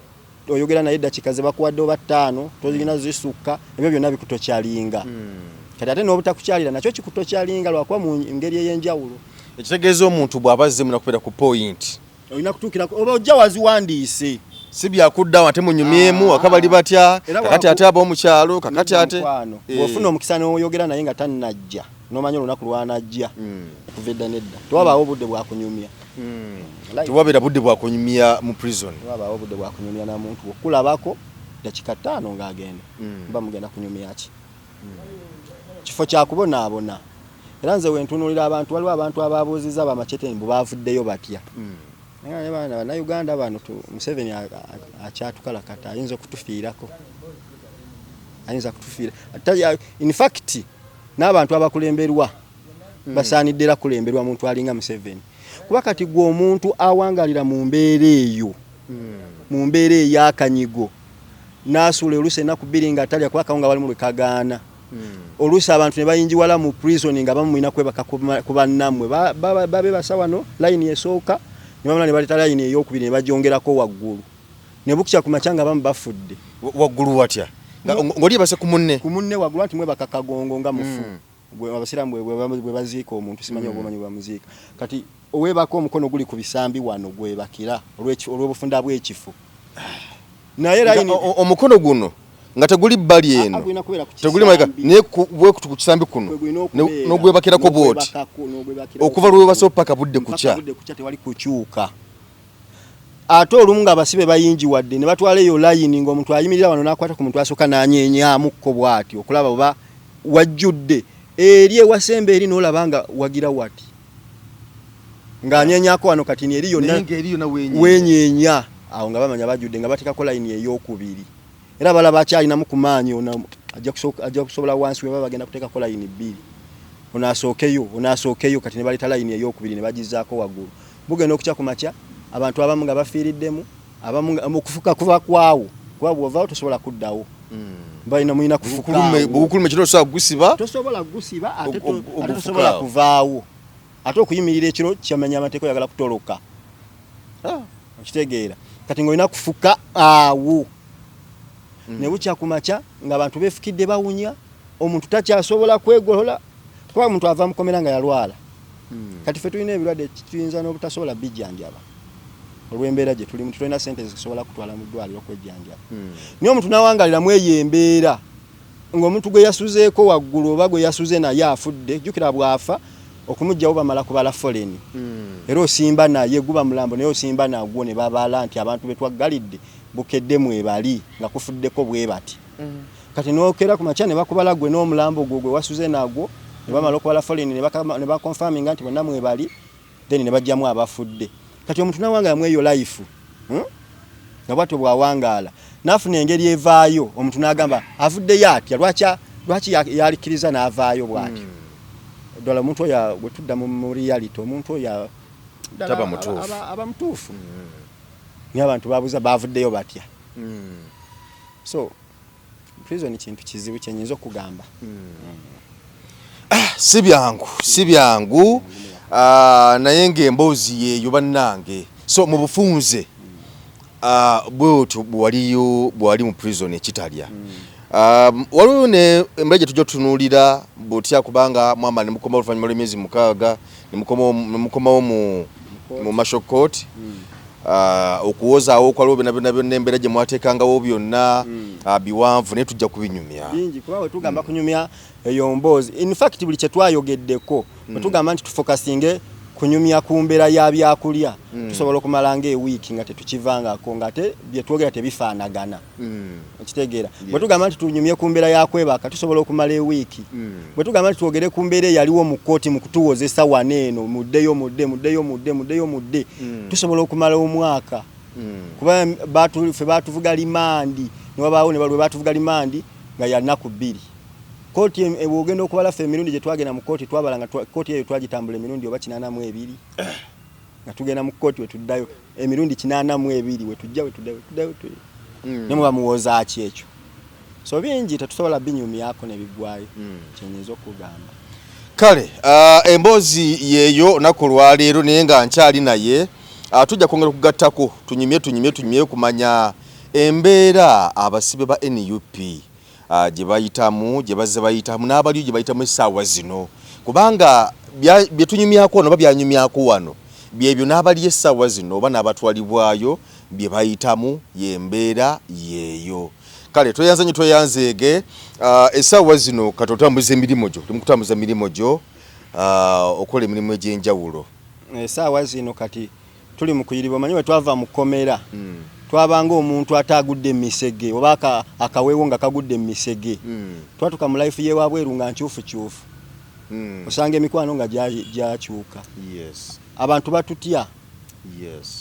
oyogera naye eddakiika ze bakuwadde oba 5 tozirina zisukka ebyo byonna bikutokyalinga. Kati ate n'obutakukyalira nakyo kikutokyalinga lwakuba mu ngeri ey'enjawulo. Ekitegeeza omuntu bw'abazze munakubeera ku point olina kutuukira oba ojja waziwandiise si byakuddawo ate munyumyemu akabali batya kakati ate ab'omukyalo kakati ate bw'ofuna omukisa n'oyogera naye nga tannajja n'omanya olunaku lwanajja okuva edda nedda tewabaawo obudde bwakunyumya. Tewabeera budde bwakunyumya mu prison. Tewabaawo obudde bwakunyumya na muntu okulabako dakiika 5 ng'agenda mba mugenda kunyumya ki. Kifo kya kubonaabona era nze wentunuulira abantu waliwo abantu ababuuzizza bamaceteni bwe baavuddeyo batya. Naye baana bannayuganda bano Museveni akyatukalakata ayinza okutufiirako ayinza kutufiira. In fact n'abantu abakulemberwa basaanidde era kulemberwa muntu alinga Museveni kuba kati gwe omuntu awangalira mu mbeera eyo mu mbeera ey'akanyigo n'asuula oluusi ennaku 2 nga atalya kuba kawunga walimu lwe kagaana. Oluusi abantu ne bayinjiwala mu prison nga bamulina kwebaka ku bannammwe babe basa wano layini esooka ne bamala ne baleeta layini ey'okubiri ne bagyongerako waggulu ne bukya ku makya nga bamu bafudde. Waggulu watya ng'oli base ku munne waggulu anti mwebaka kagongo nga mufu abasiraamu bwe baziika omuntu simanyi obumanyi bwamuziika. Kati owebaka omukono guli ku bisambi wano gwebakira olw'obufunda bw'ekifo naye layini omukono guno nga teguli bbali eno teguli maika naye bwekutu ku kisambi kuno n'ogwebakirako bwoti okuva lwebasa paka budde kukya tewali kukyuka. Ate olumu nga abasibe bayinjiwadde ne batwala eyo layini ng'omuntu ayimirira wano n'akwata ku muntu asooka n'anyeenyamukko bw'ati okulaba oba wajjudde eri ewasembe eri n'olaba nga wagira wati ng'anyeenyako wano kati ni eri yonna wenyeenya awo nga bamanya bajjudde nga bateekako layini ey'okubiri era balaba akyalinamu ku maanyi ajja kusobola wansi we baba bagenda kuteekako layini 2 onaasookeyo kati ne baleeta layini ey'okubiri ne bagizzaako waggulu bugenda okukya ku makya abantu abamu nga bafiiriddemu abamu okufuka kuva kwawo kuba bw'ovaawo tosobola kuddawo balina muyina kufuka bukulume kino so gusiba tosobola gusiba ate tosobola kuvaawo ate okuyimirira ekiro kyamanya amateeko yagala kutoloka okitegeera kati ng'olina kufuka awo ne bukya ku makya ng'abantu beefukidde bawunya omuntu takyasobola kwegolola kuba omuntu ava mukomera nga yalwala kati ffe tulina ebirwadde tuyinza n'obutasobola bijjanjaba olw'embeera gye tulimu tulina ssente zisobola kutwala mu ddwaliro okwejjanjaba naye omuntu n'awangaliramu eyo embeera ng'omuntu gwe yasuzeeko waggulu oba gwe yasuze naye afudde jjukira bw'afa okumugjawo bamala kubala foleni era osimba naye guba mulambo naye osimba nagwo ne babala nti abantu betwaggalidde bukedde mwebali nga kufuddeko bwe bati kati nookera ku makya ne bakubala gwe n'omulambo gwo gwe wasuze nagwo ne bamala okubala foleni ne bakonfaminga nti bonna mwebali then ne bajjamu abafudde kati omuntu nawanga mweyo life nga bwatyo bwawangaala nafuna engeri evaayo omuntu n'agamba avuddeyo atya lwaki yalikiriza n'avaayo bwatyo dola omuntu oyo bwe tudda mu reality omuntu oyo taba mutuufu aba mutuufu naye abantu babuuza bavuddeyo batya so prison kintu kizibu kyenyinza okugamba si byangu naye ng'emboozi yeeyo bannange so mu bufunze bwotyo bwali mu prison ekitalya waliwo ne embeera gye tujja tutunuulira bwotya kubanga mwamba ne mukoma oluvannyuma lw'emyezi 6 ne mukomawo mu mashokoti okuwozaawo kwaliwo byonna embeera gye mwateekangawo byonna biwanvu naye tujja kubinyumya bingi kuba wetugamba kunyumya eyo mboozi in fact buli kye twayogeddeko wetugamba nti tufokasinge kunyumya ku mbeera ya byakulya tusobola okumala ng'ewiiki nga tetukivangako ngate byetwogera tebifaanagana okitegeera bwe tugamba nti tunyumye ku mbeera ya kwebaka tusobola okumala ewiiki bwe tugamba nti twogere ku mbeera eyaliwo mu kkooti mu kutuwozesa wano eno mudde tusobola okumala omwaka kuba ffe baatuvuga limandi ne wabaawo ne balwe baatuvuga limandi nga ya nnaku 2 kooti ebwogenda okubala ffe emirundi gye twagenda mu kooti twabala nga kooti eyo twagitambula emirundi oba 82 nga tugenda mu kooti wetuddayo emirundi 82 wetujja ne muba muwooza ki ekyo so bingi tetusobola binyumyako ne biggwayo kyenyinza okugamba kale emboozi yeeyo olunaku olwaleero naye nga nkyali naye tujja kwongera okugattako tunyumye kumanya embeera abasibe ba NUP gye bayitamu gye bazze bayitamu n'abaliyo gye bayitamu essaawa zino kubanga bye tunyumyako wano oba byanyumyako wano byebyo n'abaliyo essaawa zino oba n'abatwalibwayo bye bayitamu yembeera yeeyo kale tweyanzeege essaawa zino kati otambuza emirimu gyo temukutambuza mirimo gyo okola emirimu egy'enjawulo essaawa zino kati tuli mu kuyiriba omanyi bwe twava mu kkomera twabanga omuntu atagudde emisege oba akaweewo nga kagudde emisege twatuka mu life ye wabweru nga nkyufu osanga emikwano nga gyakyuka abantu batutya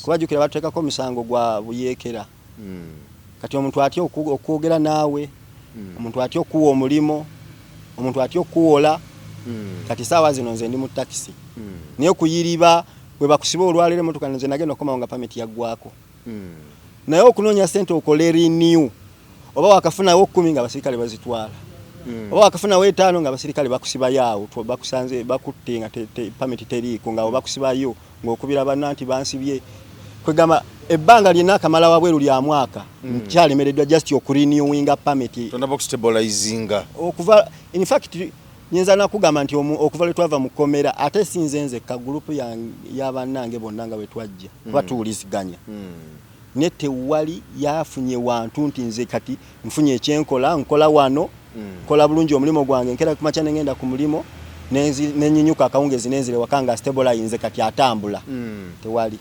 kubajjukira batuteekako omusango gwa buyeekera kati omuntu atya okwogera naawe omuntu atya okuwa omulimo omuntu atya okuwola kati saawa zino nze ndi mu takisi naye okuyiriba bwe bakusiba olwaliro emotoka nze nagenda okukomawo nga pamiti yaggwako naye okunoonya ssente okole renew oba wakafunawo 10 nga abasirikale bazitwala oba wakafunawo 5 nga abasirikale bakusibayo awo bakusanze bakutte nga pamiti teriiko nga bakusibayo ng'okubira banna nti bansibye kwegamba ebbanga lyonna akamala wabweru lya mwaka kyalemereddwa just okurenewinga pamiti tonaba okustabilizinga okuva in fact nyinza nakugamba nti okuva lwe twava mu kkomera ate sinze nze ka gurupu y'abannange bonna nga bwe twajja kuba tuwuliziganya ne tewali yafunye wantu nti nze kati nfunye ekyenkola nkola wano nkola bulungi omulimu gwange nkera kumakya nengenda ku mulimo nenyinyuka akawungezi nenzire wakanga stabilize kati atambula tewali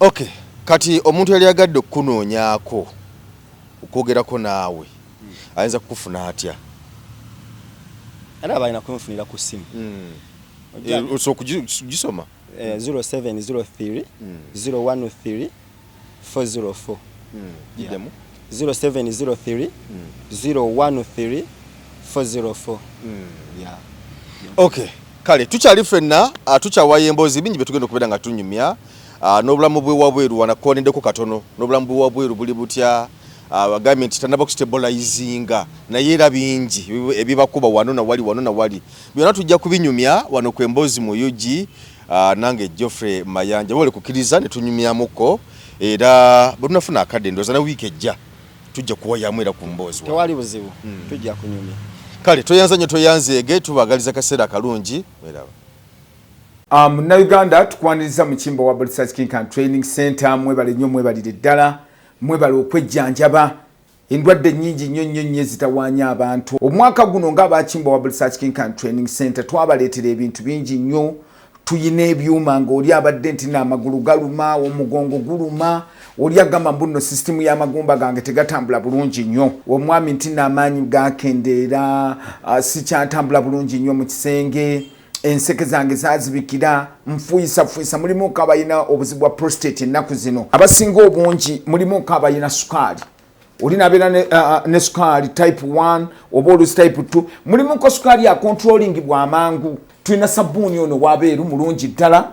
okay kati omuntu yali agadde okunoonyako okwogerako naawe ayinza kukufuna atya era balina kunfunira ku simu so kugisoma 0703 013 404 Jidemu 0703 013 404 yeah okay kale tukyali ffenna tukyawayo emboozi bingi betugenda okubeera nga tunyumya n'obulamu bwe wabweru wanakonendeko katono n'obulamu bwe wabweru buli butya abagambye nti tanaba kustabilizinga naye era bingi ebibakuba wano na wali byonna tujja kubinyumya wano ku Emboozi mu UG nange Geoffrey Mayanja wole kukiriza ne tunyumyamuko era bunafuna akadde ndoza na wiiki ejja tujja kuwayamu era ku Mboozi tewali buzibu tujja kunyumya kale toyanzeege tubagaliza kaseera kalungi era Munnayuganda tukwaniriza mu kimbo wa Body Search King and Training Center mwebale nnyo mwebalire ddala mwebale okwejjanjaba endwadde nnyingi nnyo zitawaanya abantu omwaka guno ng'abakimbo wa Body Search King and Training Center twabaleetera ebintu bingi nnyo tuyina ebyuma ng'oli abadde nti n'amagulu galuma omugongo guluma oli agamba mbuno system y'amagumba gange tegatambula bulungi nnyo omwami nti n'amaanyi gakendeera sikyatambula bulungi nnyo mu kisenge enseke zange zazibikira nfuyisa mulimu kabayina obuzibu bwa prostate ennaku zino abasinga obungi mulimu kabayina sukaali olina abeera ne sukaali type 1 oba olusi type 2 mulimu ko sukaali ya controlling bw'amangu tulina sabbuuni ono wabeeru mulungi ddala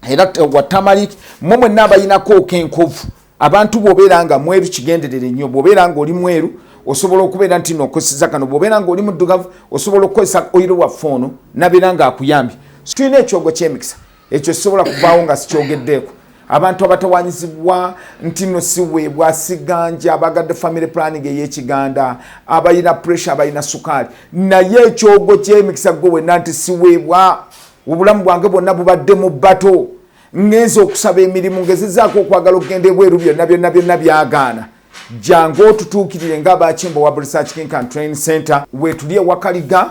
era wa tamalik mmwe n'abayinako kenkovu abantu bw'obeera nga mweru kigenderere nnyo bw'obeera nga oli mweru osobola okubeera nti n'okoseza kano bw'obeera nga oli muddugavu osobola okukozesa oyiro wa foono nabeera nga akuyambye tulina ekyogo ky'emikisa ekyo sisobola kuvaawo nga sikyogeddeeko abantu abatawanyizibwa nti no siweebwa siganja abagadde family planning ey'ekiganda abayina pressure abayina sukaali naye ekyogo ky'emikisa gwe wenna nti siweebwa obulamu bwange bwonna bubadde mu bato ngenza okusaba emirimu ngezizaako okwagala okugenda ebweru byonna byagaana jangu otutuukirire ng'abakimbo wa Body Search King and Training Center wetuli ewakaliga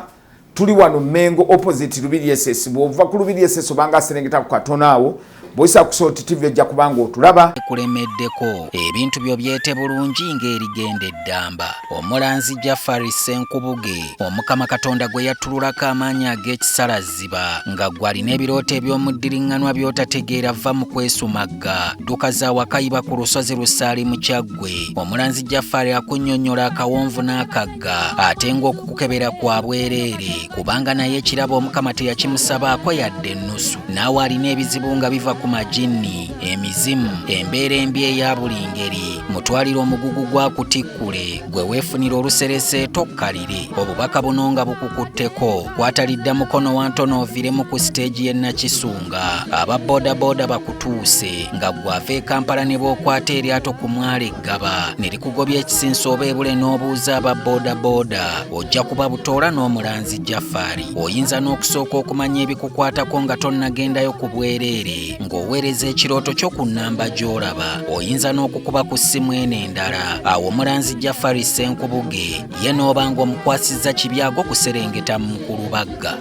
tuli wano Mengo opposite Lubiri SS bw'ova ku Lubiri SS obanga aserengeta ku katono awo boyisa kusoti TV ejja kubanga otulaba kulemeddeko ebintu byo byete bulungi ng'erigenda eddamba omulanzi Jafari Senkubuge omukama katonda gwe yatululako amaanyi ag'ekisalaziba nga gwalina ebirooto eby'omuddiringanwa by'otategeera va mu kwesumagga dduka za wakayiba ku lusozi Lusaali mu Kyaggwe omulanzi Jafari akunnyonnyola akawonvu n'akagga ate ng'okukukebera kwa bwereere kubanga naye ekirabo omukama teyakimusabaako yadde ennusu naawe alina ebizibu nga biva ku majini emizimu embeera embi eya buli ngeri mutwalire omugugu gwa kutikkule gwe weefunira oluserese tokkalire obubaka buno nga bukukutteko kwatalidda mukono wa ntono oviremu ku siteegi y'e Nakisunga aba bodaboda bakutuuse nga gwava e Kampala ne bookwata eryato ku mwala eggaba ne likugobya ekisinsa oba ebule n'obuuza aba bodaboda ojja kuba butoola n'omulanzi Jafari oyinza n'okusooka okumanya ebikukwatako nga tonnagendayo ku bwereere ng'oweereza ekirooto kyo ku nnamba gy'olaba oyinza n'okukuba ku ssimu eno endala awo omulanzi Jafari Senkubuge ye n'oba ng'omukwasizza kibyago kuserengeta mu Kulubagga.